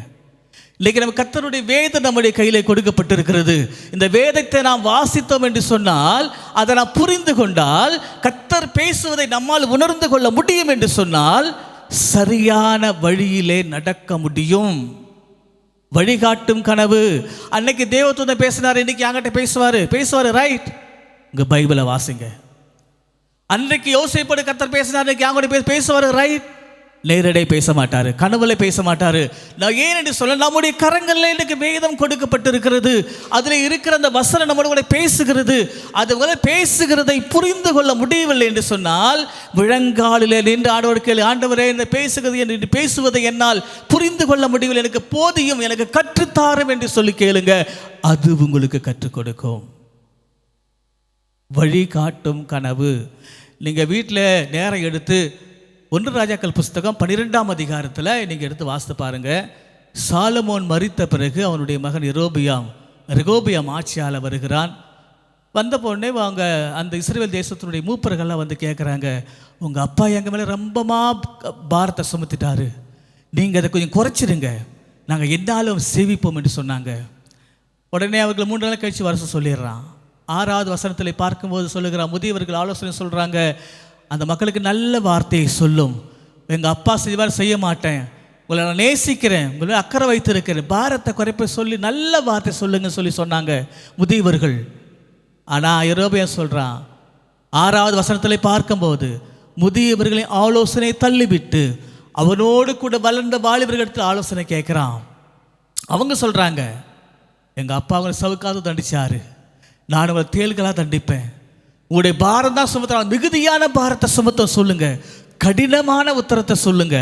இன்னைக்கு நம்ம கர்த்தருடைய வேதம் நம்முடைய கையிலே கொடுக்கப்பட்டிருக்கிறது. இந்த வேதத்தை நாம் வாசித்தோம் என்று சொன்னால், அதை நாம் புரிந்து கொண்டால், கர்த்தர் பேசுவதை நம்மால் உணர்ந்து கொள்ள முடியும் என்று சொன்னால் சரியான வழியிலே நடக்க முடியும். வழிகாட்டும் கனவு. அன்னைக்கு தேவதூதன் பேசினார், இன்னைக்கு என்கிட்ட பேசுவாரு, ரைட்? உங்க பைபிளை வாசிங்க. அன்றைக்கு யோசேப்போடு கர்த்தர் பேசினார், இன்னைக்கு என்கிட்ட பேசுவாரு, ரைட்? நேரடியாக பேச மாட்டார், கனவுல பேச மாட்டார். நான் ஏன் என்று சொல்ல, நம்முடைய கரங்களில் இன்றைக்கு வேதம் கொடுக்கப்பட்டிருக்கிறது. அதில் இருக்கிற அந்த வசனம் நம்மளோட கூட பேசுகிறது. அது பேசுகிறதை புரிந்து கொள்ள முடியவில்லை என்று சொன்னால், விழங்காலில் நின்று ஆண்டவர் கேளு, ஆண்டவரே என்ன பேசுகிறது என்று பேசுவதை என்னால் புரிந்து கொள்ள முடியவில்லை, எனக்கு போதியும், எனக்கு கற்றுத்தாரும் என்று சொல்லி கேளுங்க. அது உங்களுக்கு கற்றுக் கொடுக்கும். வழி காட்டும் கனவு. நீங்கள் வீட்டில் நேரம் எடுத்து 1 ராஜாக்கள் புஸ்தகம் 12ஆம் அதிகாரத்தில் நீங்கள் எடுத்து வாசித்து பாருங்கள். சாலமோன் மரித்த பிறகு அவனுடைய மகன் ரெகோபியாம் ஆட்சியால் வருகிறான். வந்த பொண்ணே அவங்க அந்த இஸ்ரவேல் தேசத்தினுடைய மூப்பர்கள்லாம் வந்து கேட்குறாங்க, உங்கள் அப்பா எங்கள் மேலே ரொம்பமாக பாரத்தை சுமத்திட்டாரு, நீங்கள் அதை கொஞ்சம் குறைச்சிடுங்க, நாங்கள் என்னாலும் சேவிப்போம் என்று சொன்னாங்க. உடனே அவர்கள் 3 நாள் கழித்து வருஷம் சொல்லிடுறான். 6வது வசனத்தில் பார்க்கும்போது சொல்லுகிறான், முதியவர்கள் ஆலோசனை சொல்கிறாங்க, அந்த மக்களுக்கு நல்ல வார்த்தையை சொல்லும், எங்கள் அப்பா செய்வார் செய்ய மாட்டேன், உங்களை நான் நேசிக்கிறேன், உங்களை அக்கறை வைத்திருக்கிறேன், பாரத்தை குறைப்ப சொல்லி நல்ல வார்த்தை சொல்லுங்க சொல்லி சொன்னாங்க முதியவர்கள். ஆனால் யெரொபெயாம் சொல்கிறான், 6வது வசனத்தில் பார்க்கும்போது முதியவர்களின் ஆலோசனை தள்ளிவிட்டு அவனோடு கூட வளர்ந்த வாலிபர்களிடத்தில் ஆலோசனை கேட்குறான். அவங்க சொல்கிறாங்க, எங்கள் அப்பா அவங்களை சவுக்காத தண்டிச்சாரு, நான் உங்களை தேள்களாக தண்டிப்பேன், உங்களுடைய பாரம் தான் சுமத்துறாங்க, மிகுதியான பாரத்தை சுமத்த சொல்லுங்க, கடினமான உத்தரத்தை சொல்லுங்க,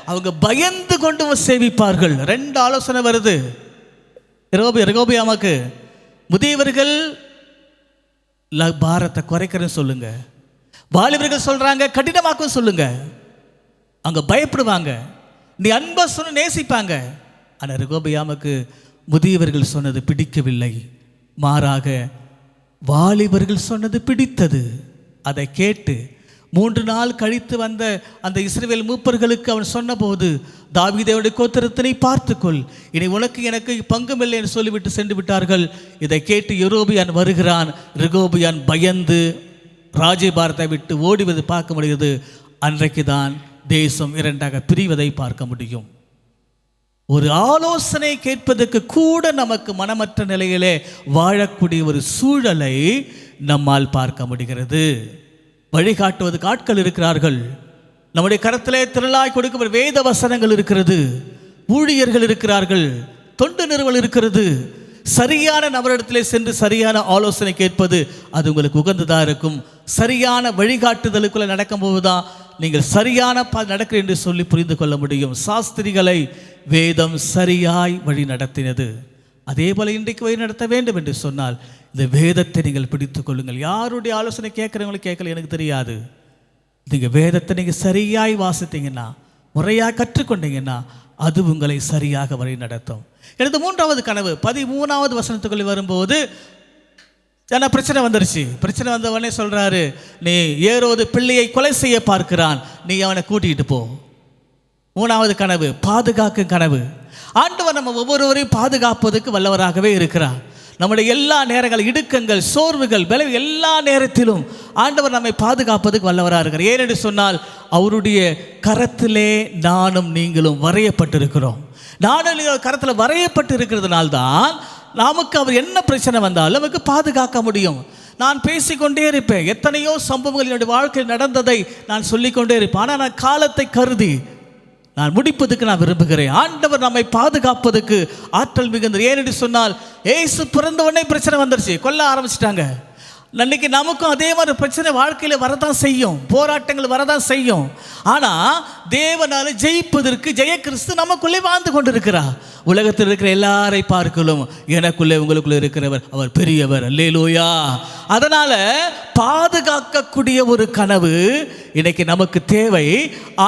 அவங்க பயந்து கொண்டு சேவிப்பார்கள். 2 ஆலோசனை வருது ரெகோபியாமுக்கு. முதியவர்கள் பாரத்தை குறைக்கிறேன்னு சொல்லுங்க, வாலிபர்கள் சொல்றாங்க கடினமாக்கும் சொல்லுங்க. அவங்க பயப்படுவாங்க, நீ அன்பா சொன்ன நேசிப்பாங்க. ஆனால் ரெகோபியாமுக்கு முதியவர்கள் சொன்னது பிடிக்கவில்லை, மாறாக வாலிபர்கள் சொன்னது பிடித்தது. அதை கேட்டு 3 நாள் கழித்து வந்த அந்த இஸ்ரவேல் மூப்பர்களுக்கு அவன் சொன்னபோது, தாவீதுடைய கோத்திரத்தினை பார்த்துக்கொள், இனி உனக்கு எனக்கு பங்குமில்லை என்று சொல்லிவிட்டு சென்று விட்டார்கள். இதை கேட்டு யெரொபெயாம் வருகிறான். ரெகோபியாம் பயந்து ராஜ்யபாரத்தை விட்டு ஓடிவது பார்க்க முடியுது. அன்றைக்கு தான் தேசம் 2ஆக பிரிவதை பார்க்க முடியும். ஒரு ஆலோசனை கேட்பதற்கு கூட நமக்கு மனமற்ற நிலையிலே வாழக்கூடிய ஒரு சூழலை நம்மால் பார்க்க முடிகிறது. வழிகாட்டுவதற்கு ஆட்கள் இருக்கிறார்கள், நம்முடைய கரத்திலே திரளாய் கொடுக்கப்பட்ட வேத வசனங்கள் இருக்கிறது, ஊழியர்கள் இருக்கிறார்கள், தொண்டு நிறுவனம் இருக்கிறது. சரியான நபரிடத்திலே சென்று சரியான ஆலோசனை கேட்பது அது உங்களுக்கு உகந்ததாக இருக்கும். சரியான வழிகாட்டுதலுக்குள்ளே நடக்கும்போது தான் நீங்கள் சரியான நடக்கிறீர்கள் என்று சொல்லி புரிந்து கொள்ள முடியும். சாஸ்திரிகளை வேதம் சரியாய் வழி நடத்தினது. அதே போல் இன்றைக்கு வழி நடத்த வேண்டும் என்று சொன்னால் இந்த வேதத்தை நீங்கள் பிடித்து கொள்ளுங்கள். யாருடைய ஆலோசனை கேட்குறவங்களும் கேட்கல எனக்கு தெரியாது. நீங்கள் வேதத்தை நீங்கள் சரியாய் வாசித்தீங்கன்னா, முறையாக கற்றுக்கொண்டீங்கன்னா அது உங்களை சரியாக வழி நடத்தும். எனது 3வது கனவு 13வது வசனத்துக்குள்ளே வரும்போது பிரச்சனை வந்துருச்சு. பிரச்சனை வந்த உடனே சொல்றாரு, நீ ஏரோது பிள்ளையை கொலை செய்ய பார்க்கிறான், நீ அவனை கூட்டிகிட்டு போ. 3வது கனவு பாதுகாக்கும் கனவு. ஆண்டவர் நம்ம ஒவ்வொருவரையும் பாதுகாப்பதற்கு வல்லவராகவே இருக்கிறார். நம்முடைய எல்லா நேரங்கள், இடுக்கங்கள், சோர்வுகள், விளைவு எல்லா நேரத்திலும் ஆண்டவர் நம்மை பாதுகாப்பதற்கு வல்லவராக இருக்கிறார். ஏனென்று சொன்னால் அவருடைய கரத்திலே நானும் நீங்களும் வரையப்பட்டிருக்கிறோம். நானும் நீங்கள் கரத்தில் வரையப்பட்டு இருக்கிறதுனால்தான் நமக்கு அவர் என்ன பிரச்சனை வந்தாலும் நமக்கு பாதுகாக்க முடியும். நான் பேசிக்கொண்டே இருப்பேன், எத்தனையோ சம்பவங்கள் என்னுடைய வாழ்க்கையில் நடந்ததை நான் சொல்லிக்கொண்டே இருப்பேன். ஆனால் நான் காலத்தை கருதி நான் முடிப்பதுக்கு நான் விரும்புகிறேன். ஆண்டவர் நம்மை பாதுகாப்பதற்கு ஆற்றல் மிகுந்த. ஏனென்று சொன்னால் ஏசு பிறந்தவொடனே பிரச்சனை வந்துருச்சு, கொல்ல ஆரம்பிச்சிட்டாங்க. அன்னைக்கு நமக்கும் அதே மாதிரி பிரச்சனை வாழ்க்கையில் வரதான் செய்யும், போராட்டங்கள் வரதான் செய்யும். ஆனால் தேவனால ஜெயிப்பதற்கு ஜெய கிறிஸ்து நமக்குள்ளே வாழ்ந்து கொண்டிருக்கிறார். உலகத்தில் இருக்கிற எல்லாரை பார்க்கலும் எனக்குள்ளே உங்களுக்குள்ளே இருக்கிறவர் அவர் பெரியவர். அல்லேலூயா. அதனால பாதுகாக்கக்கூடிய ஒரு கனவு இன்னைக்கு நமக்கு தேவை.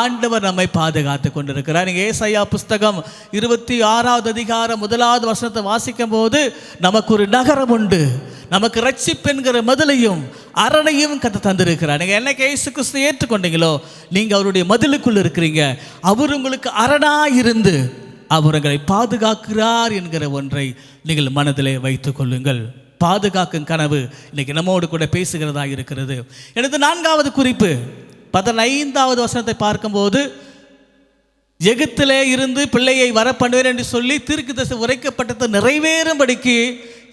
ஆண்டவர் நம்மை பாதுகாத்து கொண்டிருக்கிறார். நீங்கள் ஏசாயா புஸ்தகம் 26வது அதிகாரம் 1வது வசனத்தை வாசிக்கும் போது நமக்கு ஒரு நகரம் உண்டு, நமக்கு ரட்சிப்பு என்கிற மதிலையும் அரணையும் கத்த தந்திருக்கிறார். நீங்கள் என்னைக்கு இயேசு கிறிஸ்து ஏற்றுக்கொண்டீங்களோ நீங்கள் அவருடைய மதிலுக்குள் இருக்கிறீங்க. அவர் உங்களுக்கு அரணாயிருந்து அவர் உங்களை பாதுகாக்கிறார் என்கிற ஒன்றை நீங்கள் மனதிலே வைத்துக் கொள்ளுங்கள். பாதுகாக்கும் கனவு இன்னைக்கு நம்மோடு கூட பேசுகிறதா இருக்கிறது. எனது 4வது குறிப்பு 15வது வசனத்தை பார்க்கும்போது, எகிப்திலே இருந்து பிள்ளையை வர பண்ணுவேன் என்று சொல்லி தீர்க்கதரிசி உரைக்கப்பட்டது நிறைவேறும்படிக்கு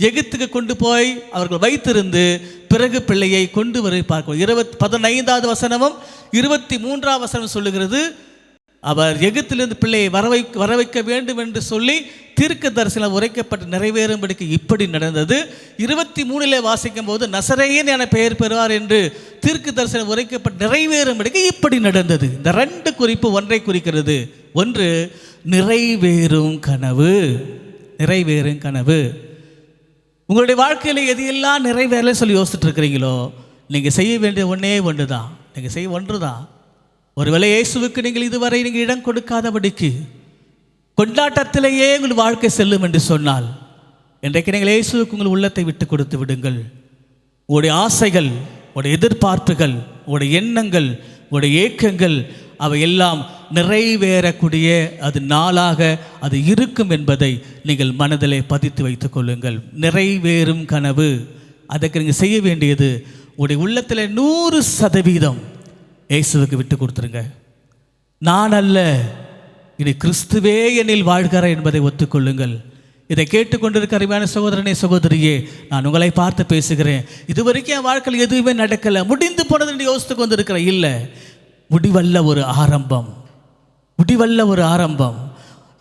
எகிப்துக்கு கொண்டு போய் அவர்கள் வைத்திருந்து பிறகு பிள்ளையை கொண்டு வர பார்க்கிறோம். 15வது வசனமும் 23வது வசனம் சொல்லுகிறது, அவர் எகிப்திலிருந்து பிள்ளையை வர வைக்க வேண்டும் என்று சொல்லி தீர்க்க தரிசனம் உரைக்கப்பட்டு நிறைவேறும்படிக்கு இப்படி நடந்தது. 23 வாசிக்கும் போது நசரேயன் என பெயர் பெறுவார் என்று தீர்க்க தரிசனம் உரைக்கப்பட்டு நிறைவேறும்படிக்கு இப்படி நடந்தது. இந்த 2 குறிப்பு ஒன்றை குறிக்கிறது. ஒன்று, நிறைவேறும் கனவு. நிறைவேறும் கனவு. உங்களுடைய வாழ்க்கையில் எது எல்லாம் நிறைவேறல சொல்லி யோசிச்சுட்டு இருக்கிறீங்களோ, நீங்கள் செய்ய வேண்டிய ஒன்று தான். நீங்கள் செய்ய ஒன்று தான். ஒருவேளை இயேசுவுக்கு நீங்கள் இதுவரை நீங்கள் இடம் கொடுக்காதபடிக்கு கொண்டாட்டத்திலேயே உங்கள் வாழ்க்கை செல்லும் என்று சொன்னால், இன்றைக்கு நீங்கள் இயேசுவுக்கு உங்கள் உள்ளத்தை விட்டு கொடுத்து விடுங்கள். உங்களுடைய ஆசைகள், உங்களுடைய எதிர்பார்ப்புகள், உங்களுடைய எண்ணங்கள், உங்களுடைய ஏக்கங்கள் அவை எல்லாம் நிறைவேறக்கூடிய அது நாளாக அது இருக்கும் என்பதை நீங்கள் மனதிலே பதித்து வைத்துக் கொள்ளுங்கள். நிறைவேறும் கனவு. அதுக்கு நீங்கள் செய்ய வேண்டியது, உங்களுடைய உள்ளத்தில் 100% இயேசுவுக்கு விட்டு கொடுத்துருங்க. நான் அல்ல, இனி கிறிஸ்துவே என்னில் வாழ்கிறார் என்பதை ஒத்துக்கொள்ளுங்கள். இதை கேட்டுக்கொண்டிருக்க அருமையான சகோதரனே, சகோதரியே, நான் உங்களை பார்த்து பேசுகிறேன். இதுவரைக்கும் என் வாழ்க்கையில் எதுவுமே நடக்கலை, முடிந்து போனது என்று யோசித்து கொண்டிருக்கிறேன். இல்லை, முடிவல்ல ஒரு ஆரம்பம். முடிவல்ல ஒரு ஆரம்பம்.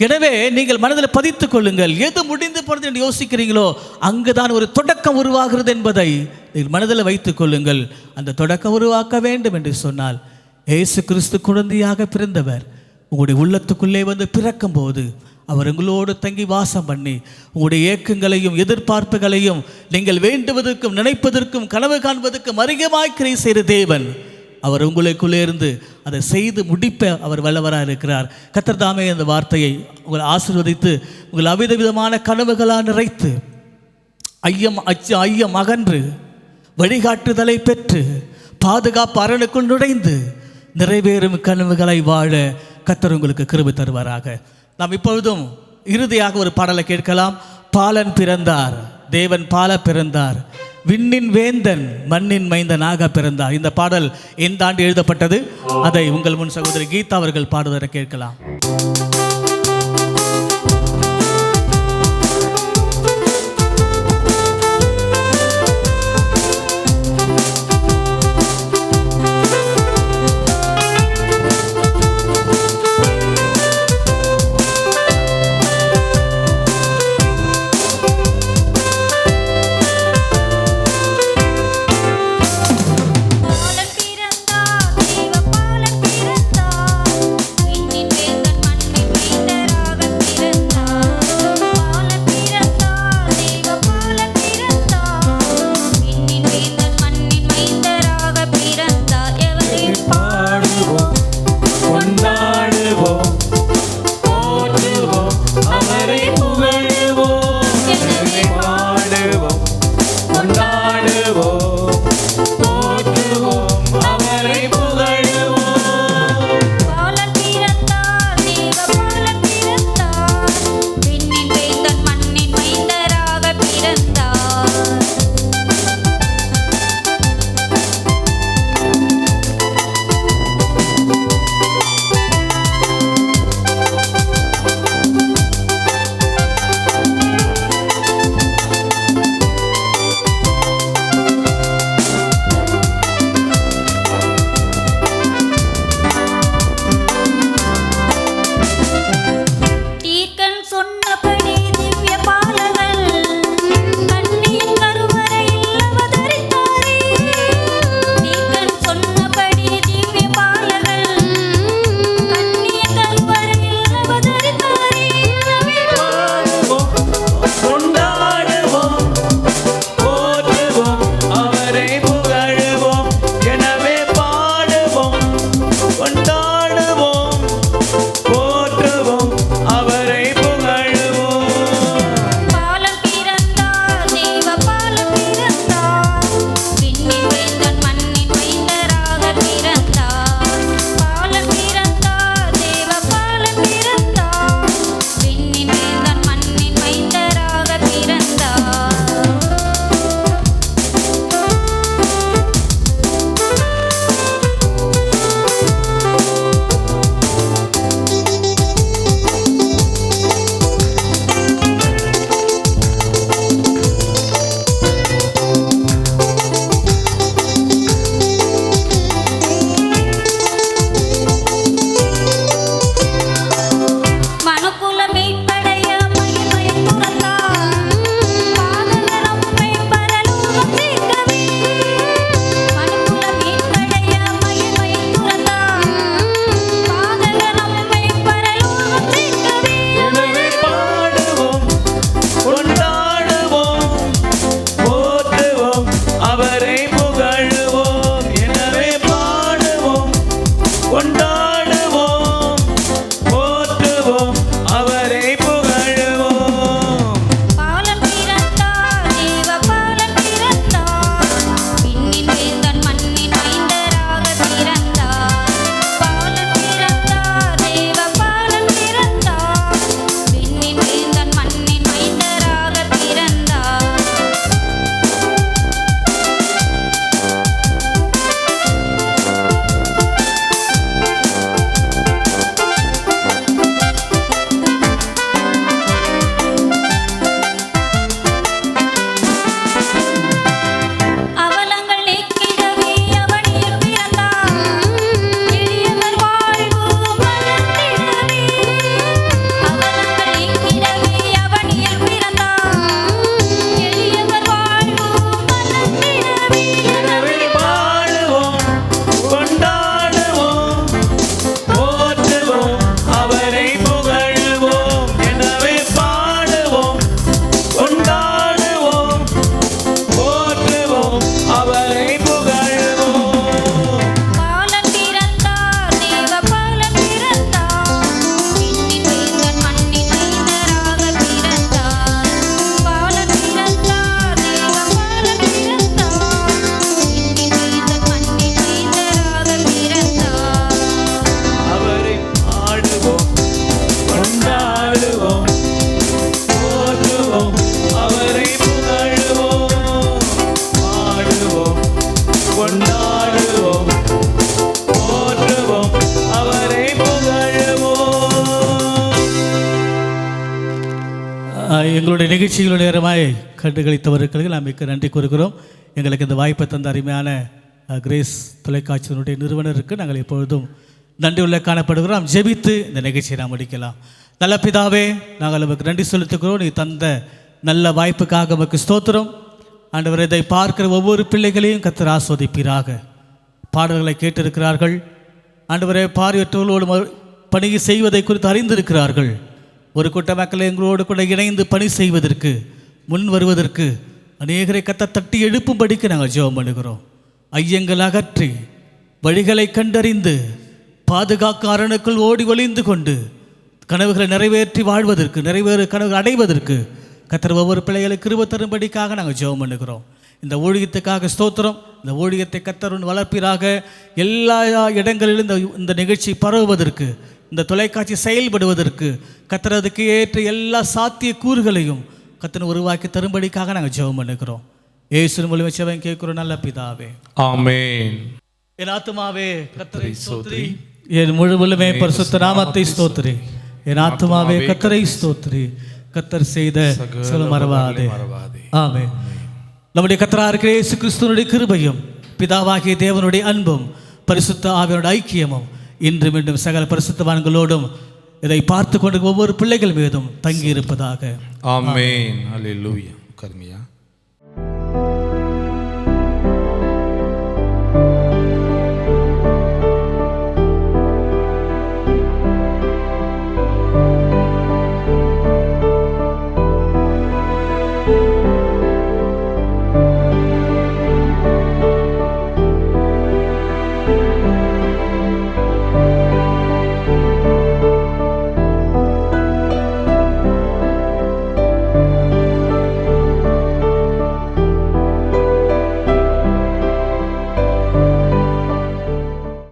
எனவே நீங்கள் மனதில் பதித்துக் கொள்ளுங்கள். எது முடிந்து போனது என்று யோசிக்கிறீங்களோ அங்குதான் ஒரு தொடக்கம் உருவாகிறது என்பதை நீங்கள் மனதில் வைத்துக் கொள்ளுங்கள். அந்த தொடக்கம் உருவாக்க வேண்டும் என்று சொன்னால், இயேசு கிறிஸ்து குழந்தையாக பிறந்தவர் உங்களுடைய உள்ளத்துக்குள்ளே வந்து பிறக்கும் போது அவர் உங்களோடு தங்கி வாசம் பண்ணி உங்களுடைய ஏக்கங்களையும் எதிர்பார்ப்புகளையும் நீங்கள் வேண்டுவதற்கும் நினைப்பதற்கும் கனவு காண்பதற்கும் அதிகமாய் கிரியை செய்த தேவன் அவர் உங்களுக்குள்ளே இருந்து அதை செய்து முடிப்ப அவர் வல்லவராக இருக்கிறார். கர்த்தர் தாமே அந்த வார்த்தையை உங்களை ஆசீர்வதித்து உங்கள் அவிதவிதமான கனவுகளால் நிறைத்து ஐயம் அகன்று வழிகாட்டுதலை பெற்று பாதுகாப்பு அரணுக்குள் நுழைந்து நிறைவேறும் கனவுகளை வாழ கர்த்தர் உங்களுக்கு கிருபை தருவாராக. நாம் இப்பொழுதும் இறுதியாக ஒரு பாடலை கேட்கலாம். பாலன் பிறந்தார், தேவன் பால பிறந்தார், விண்ணின் வேந்தன் மண்ணின் மைந்தனாக பிறந்தார். இந்த பாடல் எந்த ஆண்டு எழுதப்பட்டது? அதை உங்கள் முன் சகோதரி கீதா அவர்கள் பாடுவதை கேட்கலாம். பாலன் பிறந்தார், தேவ பாலன் பிறந்தார், விண்ணின் வேந்தன் மண்ணின் பாடுவோம் போற்றுவோம் அவரை புகழுவோம் பாடுவோம் கொண்டாடுவோம் போற்றுவோம் அவரை புகழுவோம். எங்களுடைய நிகழ்ச்சிகளுடைய நேரமாய் கண்டுகளித்தவர்களுக்கு நாம் மிக்க நன்றி கூறுகிறோம். எங்களுக்கு இந்த வாய்ப்பை தந்த அருமையான கிரேஸ் தொலைக்காட்சியினுடைய நிறுவனருக்கு நாங்கள் எப்பொழுதும் நன்றியுள்ள காணப்படுகிறோம். நாம் ஜெபித்து இந்த நிகழ்ச்சியை நாம் முடிக்கலாம். நல்ல பிதாவே, நாங்கள் நமக்கு நன்றி செலுத்துகிறோம். நீ தந்த நல்ல வாய்ப்புக்காக நமக்கு ஸ்தோத்திரம். ஆண்டவர், இதை பார்க்கிற ஒவ்வொரு பிள்ளைகளையும் கர்த்தர் ஆஸ்வதிப்பீராக. பாடல்களை கேட்டிருக்கிறார்கள் ஆண்டவரே, பார்வையற்றவர்களோடு பணி செய்வதை குறித்து அறிந்திருக்கிறார்கள். ஒரு கூட்ட மக்களை எங்களோடு கூட இணைந்து பணி செய்வதற்கு முன் வருவதற்கு அநேகரை கத்த தட்டி எழுப்பும்படிக்கு நாங்கள் ஜெபம் பண்ணுகிறோம். ஐயங்கள் அகற்றி வழிகளை கண்டறிந்து பாதுகாக்க அரணுக்குள் ஓடி ஒளிந்து கொண்டு கனவுகளை நிறைவேற்றி வாழ்வதற்கு கனவுகள் அடைவதற்கு கர்த்தர் ஒவ்வொரு பிள்ளைகளுக்கு கிருபை தரும்படிக்காக நாங்கள் ஜெபம் பண்ணுகிறோம். இந்த ஊழியத்துக்காக ஸ்தோத்திரம். இந்த ஊழியத்தை கர்த்தர் வளர்ப்பீராக. எல்லா இடங்களிலும் இந்த நிகழ்ச்சி பரவுவதற்கு, இந்த தொலைக்காட்சி செயல்படுவதற்கு கர்த்தர் அதுக்கு ஏற்ற எல்லா சாத்திய கூறுகளையும் கர்த்தர் உருவாக்கி தரும்படிக்காக நாங்கள் ஜெபம் பண்ணுகிறோம். இயேசுவின் மூலமாக ஜெபம் கேட்கிறோம் நல்ல பிதாவே, ஆமென். என் ஆத்துமாவே கர்த்தரை ஸ்தோத்திரி, என் முழுவலுமே பரிசுத்த நாமத்தை ஸ்தோத்திரி. என் ஆத்துமாவே கர்த்தரை ஸ்தோத்திரி, கர்த்தர் செய்த சகல மறவாதே. ஆமென். நம்முடைய கர்த்தராகிய இருக்கிற இயேசு கிறிஸ்துவினுடைய கிருபையும் பிதாவாகிய தேவனுடைய அன்பும் பரிசுத்த ஆவியனுடைய ஐக்கியமும் இன்று மீண்டும் சகல பரிசுத்தவான்களோடும் இதை பார்த்து கொண்டு ஒவ்வொரு பிள்ளைகள் மீதும் தங்கி இருப்பதாக. ஆமென். அல்லேலூயா. கர்மியா